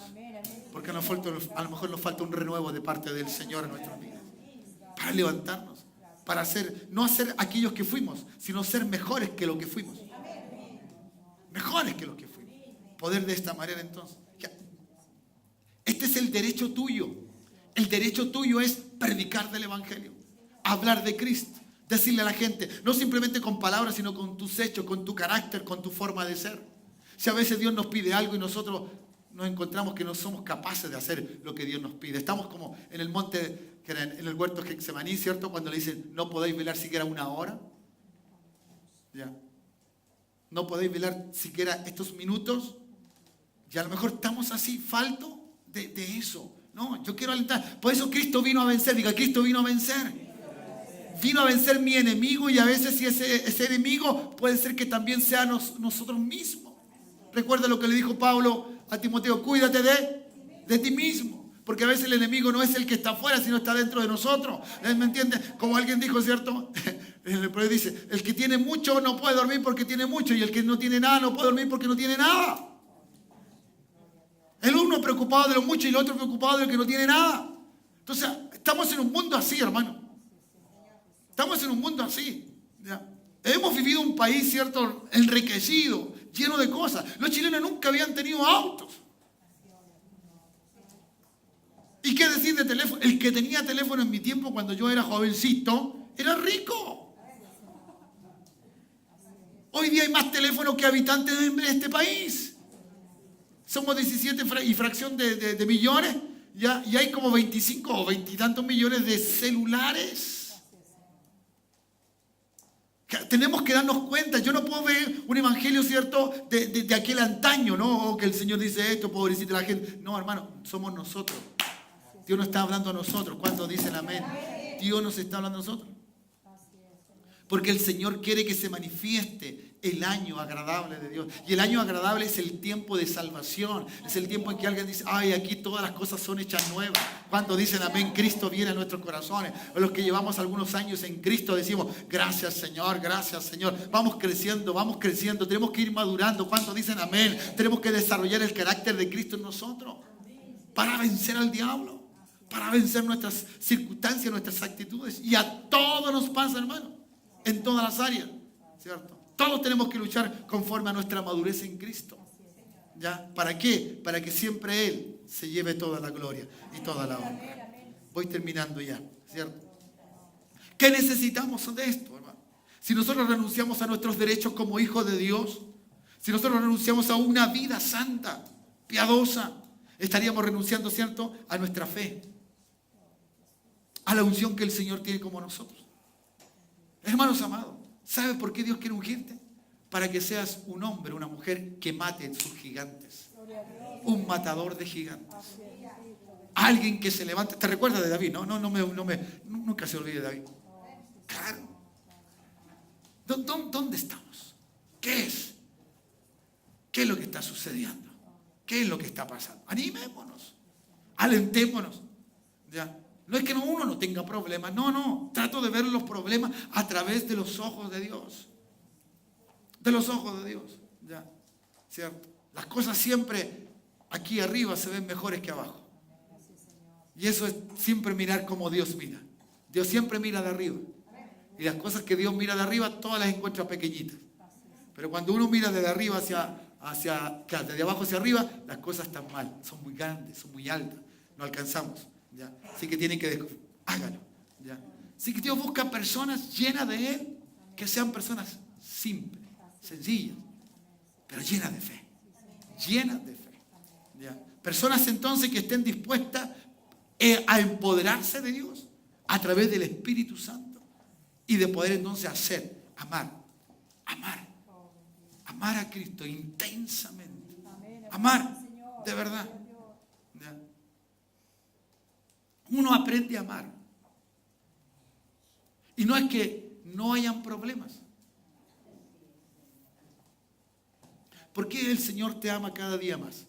Porque a lo mejor nos falta un renuevo de parte del Señor en nuestra vida. Para levantarnos, para no ser aquellos que fuimos, sino ser mejores que lo que fuimos. Mejores que lo que fuimos. Poder de esta manera entonces. Este es el derecho tuyo. El derecho tuyo es predicar del Evangelio. Hablar de Cristo. Decirle a la gente, no simplemente con palabras, sino con tus hechos, con tu carácter, con tu forma de ser. Si a veces Dios nos pide algo y nosotros nos encontramos que no somos capaces de hacer lo que Dios nos pide. Estamos como en el monte, que era en el huerto de Getsemaní, ¿cierto? Cuando le dicen, no podéis velar siquiera una hora. Ya. No podéis velar siquiera estos minutos. Y a lo mejor estamos así, falto de eso. No, yo quiero alentar. Por eso Cristo vino a vencer. Diga, Cristo vino a vencer. Vino a vencer mi enemigo y a veces si ese enemigo puede ser que también sea nosotros mismos. Recuerda lo que le dijo Pablo a Timoteo, cuídate de ti mismo. Porque a veces el enemigo no es el que está afuera, sino está dentro de nosotros. ¿Me entiende? Como alguien dijo, ¿cierto? El proverbio dice, el que tiene mucho no puede dormir porque tiene mucho y el que no tiene nada no puede dormir porque no tiene nada. El uno preocupado de lo mucho y el otro preocupado de lo que no tiene nada. Entonces, estamos en un mundo así, hermano. Estamos en un mundo así. ¿Ya? Hemos vivido un país, ¿cierto?, enriquecido, lleno de cosas. Los chilenos nunca habían tenido autos. ¿Y qué decir de teléfono? El que tenía teléfono en mi tiempo, cuando yo era jovencito, era rico. Hoy día hay más teléfonos que habitantes de este país. Somos 17 y fracción de millones, ya, y hay como 25 o 20 y tantos millones de celulares. Tenemos que darnos cuenta. Yo no puedo ver un evangelio, ¿cierto?, de aquel antaño, ¿no? O que el Señor dice esto, pobrecita la gente. No, hermano, somos nosotros. Dios nos está hablando a nosotros. ¿Cuántos dicen amén? Dios nos está hablando a nosotros. Porque el Señor quiere que se manifieste el año agradable de Dios. Y el año agradable es el tiempo de salvación. Es el tiempo en que alguien dice, ay, aquí todas las cosas son hechas nuevas. Cuando dicen amén, Cristo viene a nuestros corazones. O los que llevamos algunos años en Cristo decimos, gracias Señor, gracias Señor. Vamos creciendo, tenemos que ir madurando. Cuando dicen amén, tenemos que desarrollar el carácter de Cristo en nosotros. Para vencer al diablo. Para vencer nuestras circunstancias, nuestras actitudes. Y a todos nos pasa, hermano. En todas las áreas, ¿cierto? Todos tenemos que luchar conforme a nuestra madurez en Cristo. ¿Ya? ¿Para qué? Para que siempre Él se lleve toda la gloria y toda la honra. Voy terminando ya, ¿cierto? ¿Qué necesitamos de esto, hermano? Si nosotros renunciamos a nuestros derechos como hijos de Dios, si nosotros renunciamos a una vida santa, piadosa, estaríamos renunciando, ¿cierto?, a nuestra fe, a la unción que el Señor tiene como nosotros. Hermanos amados, ¿sabe por qué Dios quiere ungirte? Para que seas un hombre, una mujer que mate sus gigantes. Un matador de gigantes. Alguien que se levante. ¿Te recuerdas de David? Nunca se olvide de David. Claro. ¿Dónde estamos? ¿Qué es? ¿Qué es lo que está sucediendo? ¿Qué es lo que está pasando? Animémonos. Alentémonos. ¿Ya? No es que uno no tenga problemas, no. Trato de ver los problemas a través de los ojos de Dios. De los ojos de Dios. ¿Ya? ¿Cierto? Las cosas siempre aquí arriba se ven mejores que abajo. Y eso es siempre mirar como Dios mira. Dios siempre mira de arriba. Y las cosas que Dios mira de arriba, todas las encuentra pequeñitas. Pero cuando uno mira desde arriba desde abajo hacia arriba, las cosas están mal. Son muy grandes, son muy altas. No alcanzamos. ¿Ya? Así que tienen que hágalo. ¿Ya? Así que Dios busca personas llenas de Él, que sean personas simples, sencillas, pero llenas de fe. Llenas de fe. ¿Ya? Personas entonces que estén dispuestas a empoderarse de Dios a través del Espíritu Santo y de poder entonces amar a Cristo intensamente. Amar de verdad. ¿Ya? Uno aprende a amar. Y no es que no hayan problemas. ¿Por qué el Señor te ama cada día más?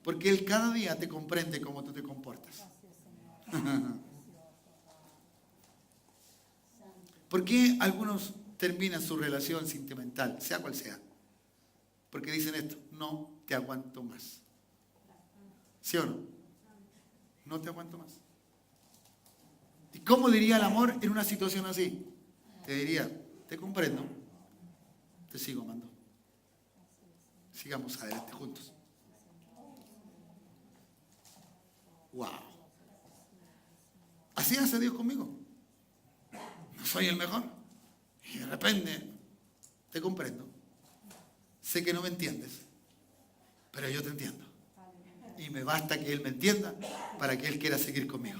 Porque Él cada día te comprende cómo tú te comportas. ¿Por qué algunos terminan su relación sentimental, sea cual sea? Porque dicen esto, no te aguanto más. ¿Sí o no? No te aguanto más. ¿Y cómo diría el amor en una situación así? Te diría, te comprendo, te sigo amando. Sigamos adelante juntos. Wow. Así hace Dios conmigo. No soy el mejor. Y de repente, te comprendo. Sé que no me entiendes, pero yo te entiendo. Y me basta que Él me entienda para que Él quiera seguir conmigo.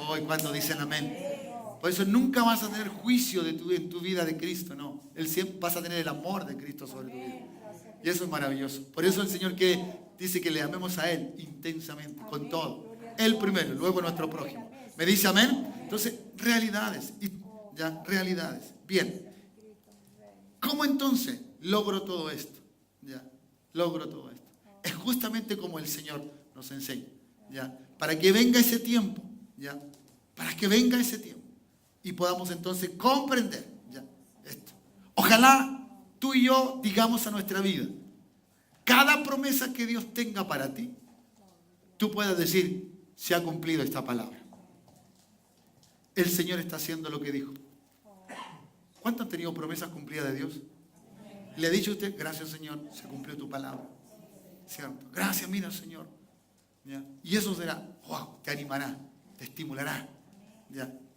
Hoy cuando dicen amén. Por eso nunca vas a tener juicio en tu vida de Cristo, no. Él siempre vas a tener el amor de Cristo sobre tu vida. Y eso es maravilloso. Por eso el Señor dice que le amemos a Él intensamente, con todo. Él primero, luego nuestro prójimo. ¿Me dice amén? Entonces, realidades. Realidades. Bien. ¿Cómo entonces logro todo esto? Logro todo esto. Es justamente como el Señor nos enseña. Para que venga ese tiempo. Para que venga ese tiempo. Y podamos entonces comprender esto. Ojalá tú y yo digamos a nuestra vida, cada promesa que Dios tenga para ti, tú puedas decir, se ha cumplido esta palabra. El Señor está haciendo lo que dijo. ¿Cuántos han tenido promesas cumplidas de Dios? ¿Le ha dicho usted, gracias Señor, se cumplió tu palabra? ¿Cierto? Gracias, mira Señor. Y eso será, wow, te animará, te estimulará.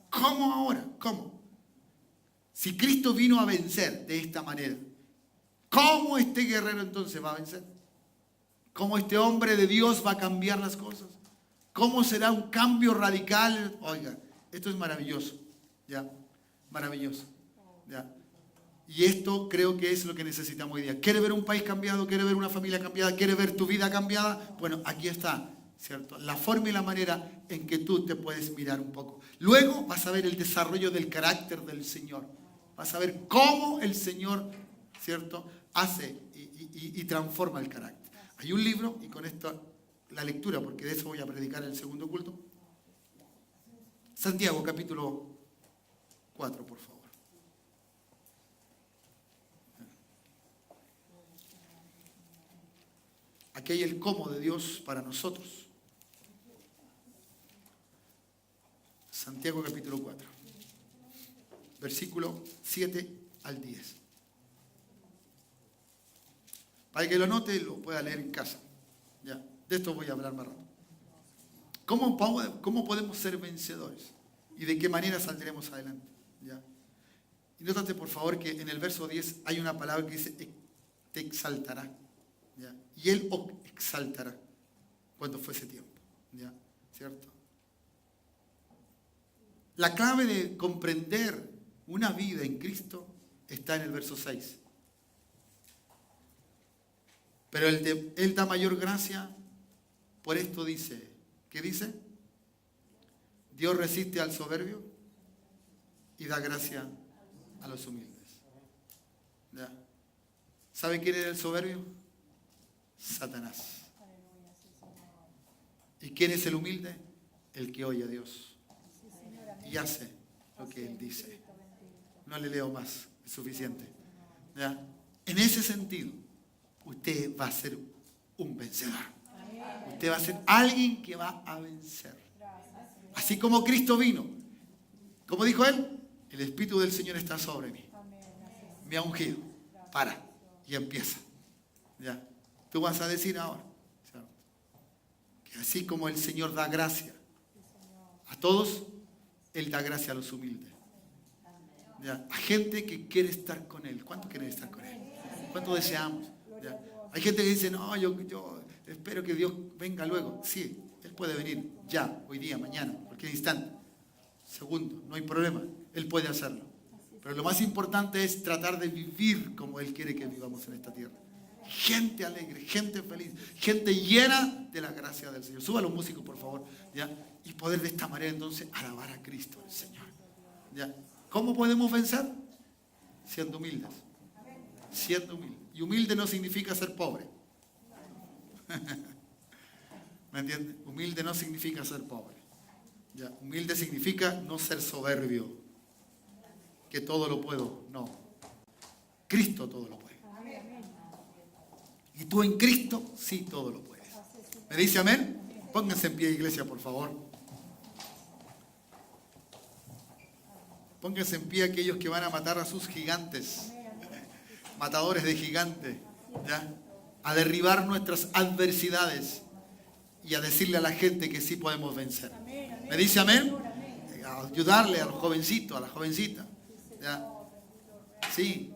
¿Cómo ahora? ¿Cómo? Si Cristo vino a vencer de esta manera, ¿cómo este guerrero entonces va a vencer? ¿Cómo este hombre de Dios va a cambiar las cosas? ¿Cómo será un cambio radical? Oiga, esto es maravilloso. Maravilloso. Y esto creo que es lo que necesitamos hoy día. ¿Quiere ver un país cambiado? ¿Quiere ver una familia cambiada? ¿Quiere ver tu vida cambiada? Bueno, aquí está. ¿cierto? La forma y la manera en que tú te puedes mirar un poco. Luego vas a ver el desarrollo del carácter del Señor. Vas a ver cómo el Señor, ¿cierto?, hace y transforma el carácter. Hay un libro, y con esto la lectura, porque de eso voy a predicar en el segundo culto. Santiago, capítulo 4, por favor. Aquí hay el cómo de Dios para nosotros. Santiago capítulo 4, versículo 7 al 10. Para que lo note y lo pueda leer en casa. Ya, de esto voy a hablar más rato. ¿Cómo podemos ser vencedores? ¿Y de qué manera saldremos adelante? ¿Ya? Y nótate por favor que en el verso 10 hay una palabra que dice, te exaltará. ¿Ya? Y Él os exaltará cuando fuese tiempo. ¿Ya? ¿Cierto? La clave de comprender una vida en Cristo está en el verso 6. Pero Él da mayor gracia, por esto dice, ¿qué dice? Dios resiste al soberbio y da gracia a los humildes. ¿Ya? ¿Sabe quién era el soberbio? Satanás. ¿Y quién es el humilde? El que oye a Dios y hace lo que Él dice. No le leo más, es suficiente. ¿Ya? En ese sentido, usted va a ser un vencedor. Usted va a ser alguien que va a vencer. Así como Cristo vino. Como dijo Él, el Espíritu del Señor está sobre mí. Me ha ungido. Para. Y empieza. ¿Ya? Tú vas a decir ahora, ¿cierto?, que así como el Señor da gracia a todos, Él da gracia a los humildes. ¿Ya? A gente que quiere estar con Él. ¿Cuántos quieren estar con Él? ¿Cuántos deseamos? ¿Ya? Hay gente que dice, no, yo espero que Dios venga luego. Sí, Él puede venir ya, hoy día, mañana, cualquier instante. Segundo, no hay problema, Él puede hacerlo. Pero lo más importante es tratar de vivir como Él quiere que vivamos en esta tierra. Gente alegre, gente feliz, gente llena de la gracia del Señor. Suba a los músicos, por favor, ¿ya? Y poder de esta manera entonces alabar a Cristo, el Señor. ¿Ya? ¿Cómo podemos vencer? Siendo humildes. Siendo humildes. Y humilde no significa ser pobre. ¿Me entiendes? Humilde no significa ser pobre. ¿Ya? Humilde significa no ser soberbio. Que todo lo puedo. No. Cristo todo lo puede. Y tú en Cristo sí todo lo puedes. ¿Me dice amén? Pónganse en pie, iglesia, por favor. Pónganse en pie aquellos que van a matar a sus gigantes. Matadores de gigantes. ¿Ya? A derribar nuestras adversidades. Y a decirle a la gente que sí podemos vencer. ¿Me dice amén? A ayudarle a los jovencitos, a las jovencitas. ¿Ya? Sí.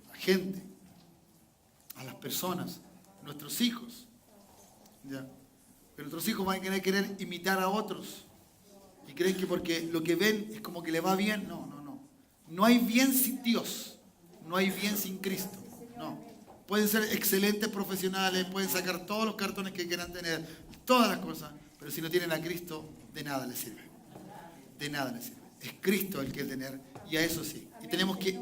A la gente. A las personas. Nuestros hijos. ¿Ya? Pero nuestros hijos van a querer imitar a otros. Y creen que porque lo que ven es como que le va bien. No, no, no. No hay bien sin Dios. No hay bien sin Cristo. No. Pueden ser excelentes profesionales, pueden sacar todos los cartones que quieran tener, todas las cosas, pero si no tienen a Cristo, de nada les sirve. De nada les sirve. Es Cristo el que tener, y a eso sí. Y tenemos que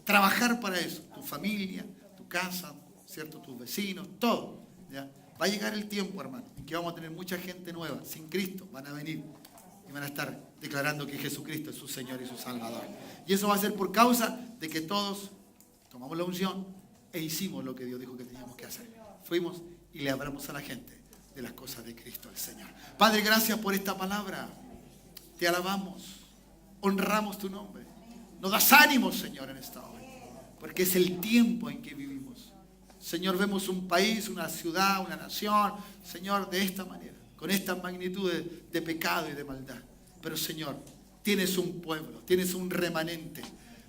trabajar para eso. Tu familia, tu casa, ¿cierto? Tus vecinos, todo. ¿Ya? Va a llegar el tiempo, hermano, en que vamos a tener mucha gente nueva, sin Cristo, van a venir y van a estar declarando que Jesucristo es su Señor y su Salvador. Y eso va a ser por causa de que todos tomamos la unción e hicimos lo que Dios dijo que teníamos que hacer. Fuimos y le hablamos a la gente de las cosas de Cristo el Señor. Padre, gracias por esta palabra. Te alabamos, honramos tu nombre. Nos das ánimo, Señor, en esta hora, porque es el tiempo en que vivimos. Señor, vemos un país, una ciudad, una nación, Señor, de esta manera, con esta magnitud de pecado y de maldad. Pero, Señor, tienes un pueblo, tienes un remanente.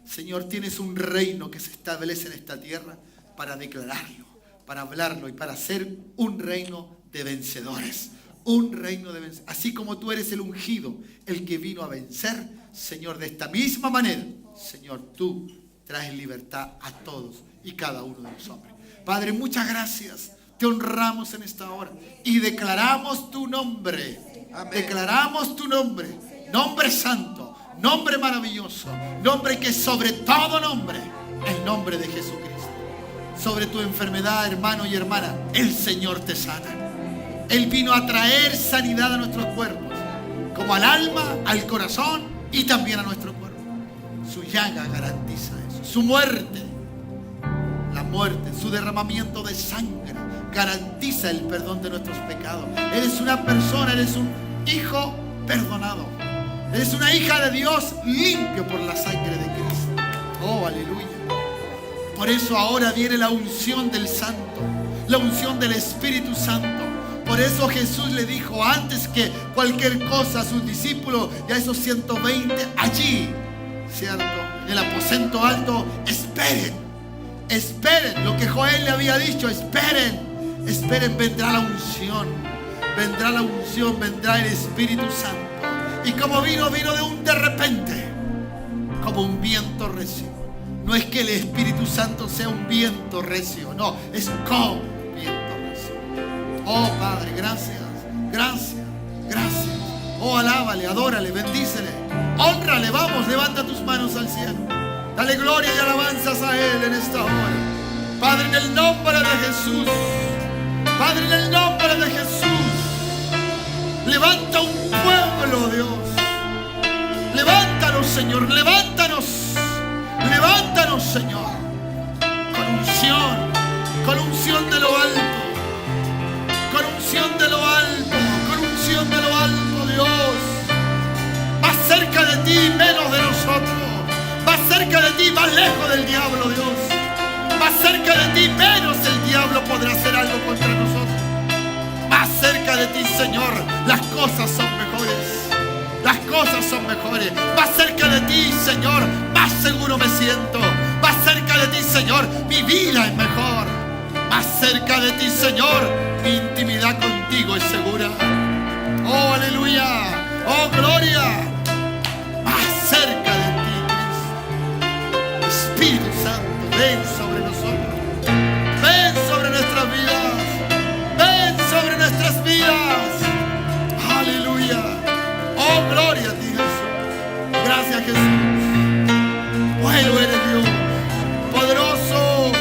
Señor, tienes un reino que se establece en esta tierra para declararlo, para hablarlo y para ser un reino de vencedores. Un reino de vencedores. Así como tú eres el ungido, el que vino a vencer, Señor, de esta misma manera, Señor, tú traes libertad a todos y cada uno de los hombres. Padre, muchas gracias. te honramos en esta hora y declaramos tu nombre. Amén. Declaramos tu nombre, nombre santo, nombre maravilloso, nombre que sobre todo nombre, el nombre de Jesucristo. Sobre tu enfermedad, hermano y hermana, el Señor te sana. Él vino a traer sanidad a nuestros cuerpos, como al alma, al corazón y también a nuestro cuerpo. Su llaga garantiza eso. Su muerte, la muerte, su derramamiento de sangre garantiza el perdón de nuestros pecados. Eres una persona, eres un hijo perdonado. Eres una hija de Dios limpio por la sangre de Cristo. Oh, aleluya. Por eso ahora viene la unción del Santo, la unción del Espíritu Santo. Por eso Jesús le dijo antes que cualquier cosa a sus discípulos y a esos 120 allí, ¿cierto? En el aposento alto, esperen, esperen lo que Joel le había dicho, esperen, esperen, vendrá la unción, vendrá el Espíritu Santo. Y como vino de un de repente, como un viento recio. No es que el Espíritu Santo sea un viento recio, no, es como viento recio. Oh Padre, gracias, gracias, gracias. Oh, alábale, adórale, bendícele, hónrale, vamos, levanta tus manos al cielo. Dale gloria y alabanzas a Él en esta hora. Padre, en el nombre de Jesús, Padre, en el nombre de Jesús, levanta un pueblo, Dios. Levántanos, Señor, levántanos. Levántanos, Señor, con unción de lo alto, con unción de lo alto, con unción de lo alto, Dios. Más cerca de ti, menos de nosotros. Más cerca de ti, más lejos del diablo, Dios. Más cerca de ti, menos el diablo podrá hacer algo contra nosotros. Más cerca de ti, Señor, las cosas son mejores. Las cosas son mejores. Más cerca de ti, Señor, más seguro me siento. Más cerca de ti, Señor, mi vida es mejor. Más cerca de ti, Señor, mi intimidad contigo es segura. Oh, aleluya. Oh, gloria. Más cerca de ti, Cristo. Espíritu Santo, ven sobre nosotros. Ven sobre nuestras vidas. Ven sobre nuestras vidas. Aleluya. Oh, gloria a ti, Jesús. Gracias, Jesús. Bueno eres Dios, poderoso.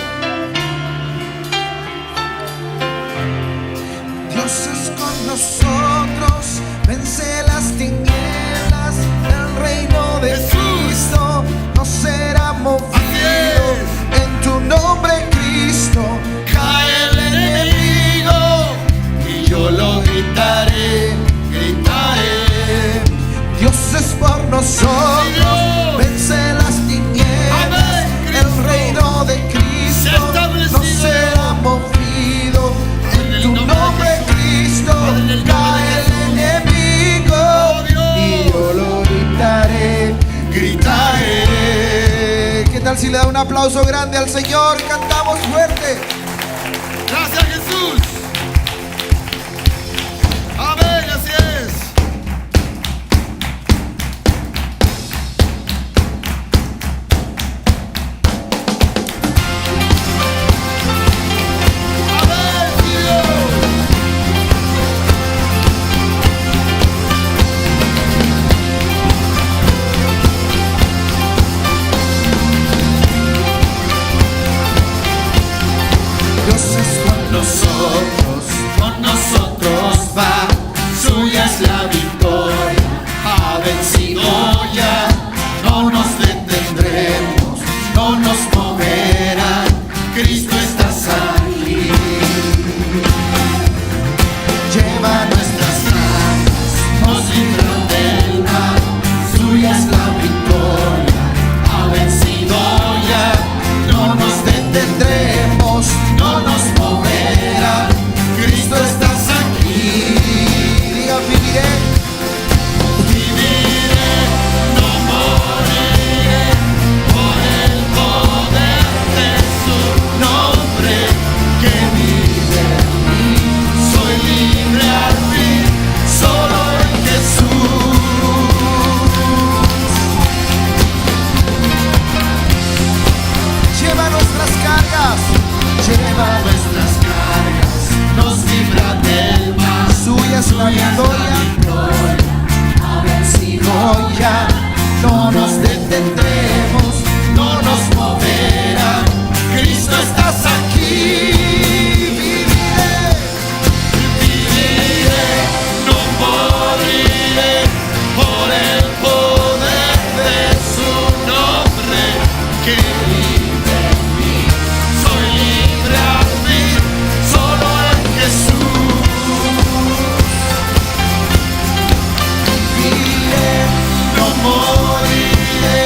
Dios es con nosotros, vence las tinieblas, el reino de Cristo no será movido. En tu nombre, Cristo, cae el enemigo y yo lo gritaré, gritaré. Dios es por nosotros, vence las tinieblas, el reino de Cristo no será movido. En tu nombre, Cristo, cae el enemigo y yo lo gritaré, gritaré. ¿Qué tal si le da un aplauso grande al Señor? Cantamos fuerte. Gracias, Jesús. Amén, así es. Dios es con nosotros va, suya es la victoria, ha vencido ya, no nos detendremos, no nos moverán, Cristo estás aquí. Lleva nuestras armas, nos librará del mal, suya es la victoria, ha vencido ya, no nos detendremos, no nos moverá, Cristo estás aquí. Diga, viviré detendremos, no nos moverán. Cristo, estás aquí. Viviré, no moriré por el poder de su nombre. Que libre en mí, soy libre al fin, solo en Jesús. Viviré, no moriré,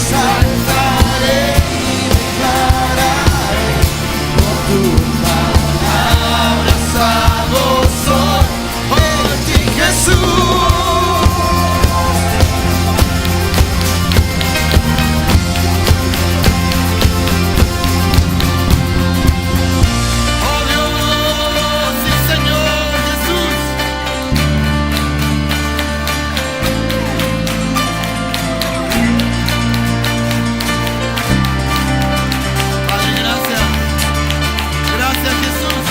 saltaré y declararé por tu palabra salvo soy por ti, Jesús. Oh Dios, sí Señor Jesús. Padre, gracias. Gracias, Jesús.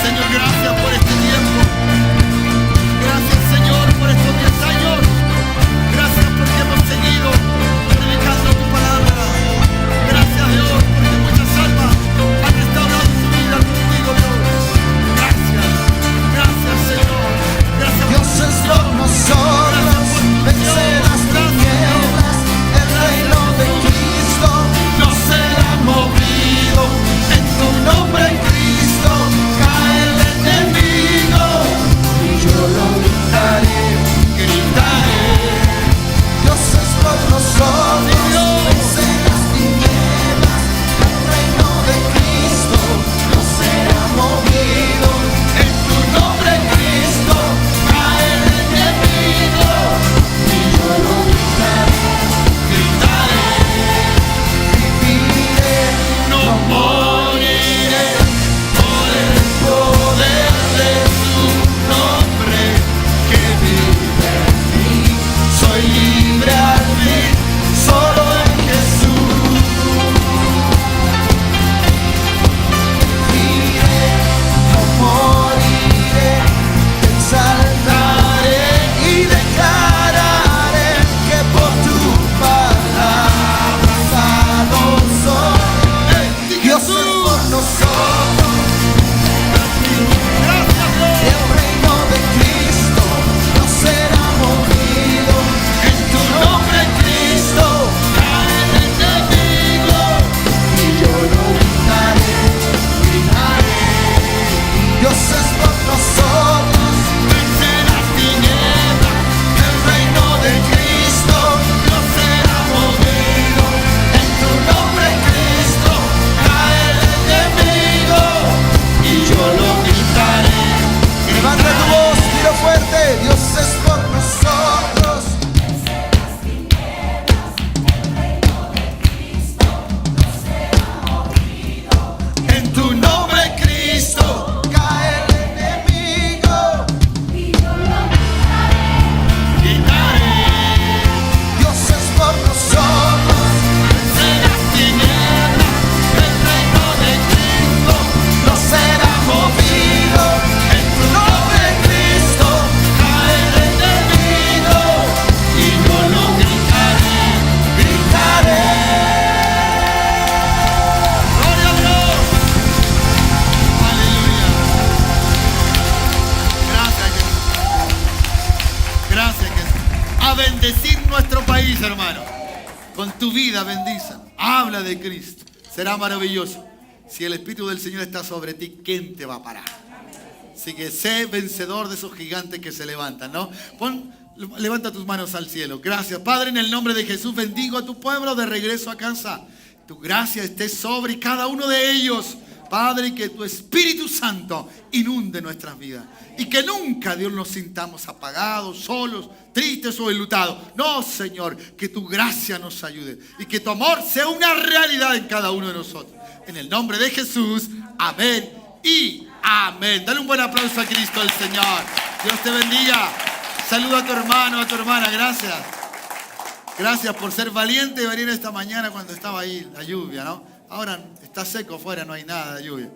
Señor, gracias por este tiempo. Gracias, Señor, por estos 10 años. Gracias porque hemos seguido predicando tu palabra. Gracias, Dios, porque muchas almas han restaurado su vida contigo, Dios. Gracias. Gracias, Señor. Gracias. Dios es por nosotros. Vencer las tinieblas. El reino de Cristo no será movido. En tu nombre, Cristo, cae el enemigo. Y yo lo gritaré, gritaré. Dios es por nosotros. Vencer las tinieblas. El reino de Cristo no será movido. En tu nombre, Cristo, cae el enemigo. Y yo lo gritaré, gritaré. Viviré, no moriré por el poder de su nombre que vive en mí. Soy libre al fin, solo en Jesús. Viviré, no moriré, exaltaré y declararé que por tu palabra salvo soy. Dios es por nosotros. El reino de Cristo no será movido. En tu nombre, Cristo, cae el enemigo. Y yo lo gritaré, gritaré. Dios es por nosotros. Vence las tinieblas. El reino de Cristo no será movido. En tu nombre, Cristo, cae el enemigo. Y yo lo gritaré. Levanta tu voz, tiro fuerte. Dios es por nosotros. En tu nombre, Cristo, cae el enemigo. Gritaré. Dios es por nosotros. Vence las tinieblas. El reino de Cristo no será movido. En tu nombre, Cristo, cae el enemigo. Y yo lo gritaré, gritaré. Gloria a Dios. Aleluya. Gracias, Jesús. Gracias, Jesús. A bendecir nuestro país, hermano. Con tu vida bendiza. Habla de Cristo. Será maravilloso. Si el Espíritu del Señor está sobre ti, ¿quién te va a parar? Así que sé vencedor de esos gigantes que se levantan, ¿no? Levanta tus manos al cielo. Gracias, Padre, en el nombre de Jesús bendigo a tu pueblo de regreso a casa. Tu gracia esté sobre cada uno de ellos. Padre, que tu Espíritu Santo inunde nuestras vidas. Y que nunca, Dios, nos sintamos apagados, solos, tristes o enlutados. No, Señor, que tu gracia nos ayude. Y que tu amor sea una realidad en cada uno de nosotros. En el nombre de Jesús, amén y amén. Dale un buen aplauso a Cristo el Señor. Dios te bendiga. Saluda a tu hermano, a tu hermana. Gracias. Gracias por ser valiente y venir esta mañana cuando estaba ahí la lluvia, ¿no? Ahora está seco afuera, no hay nada de lluvia.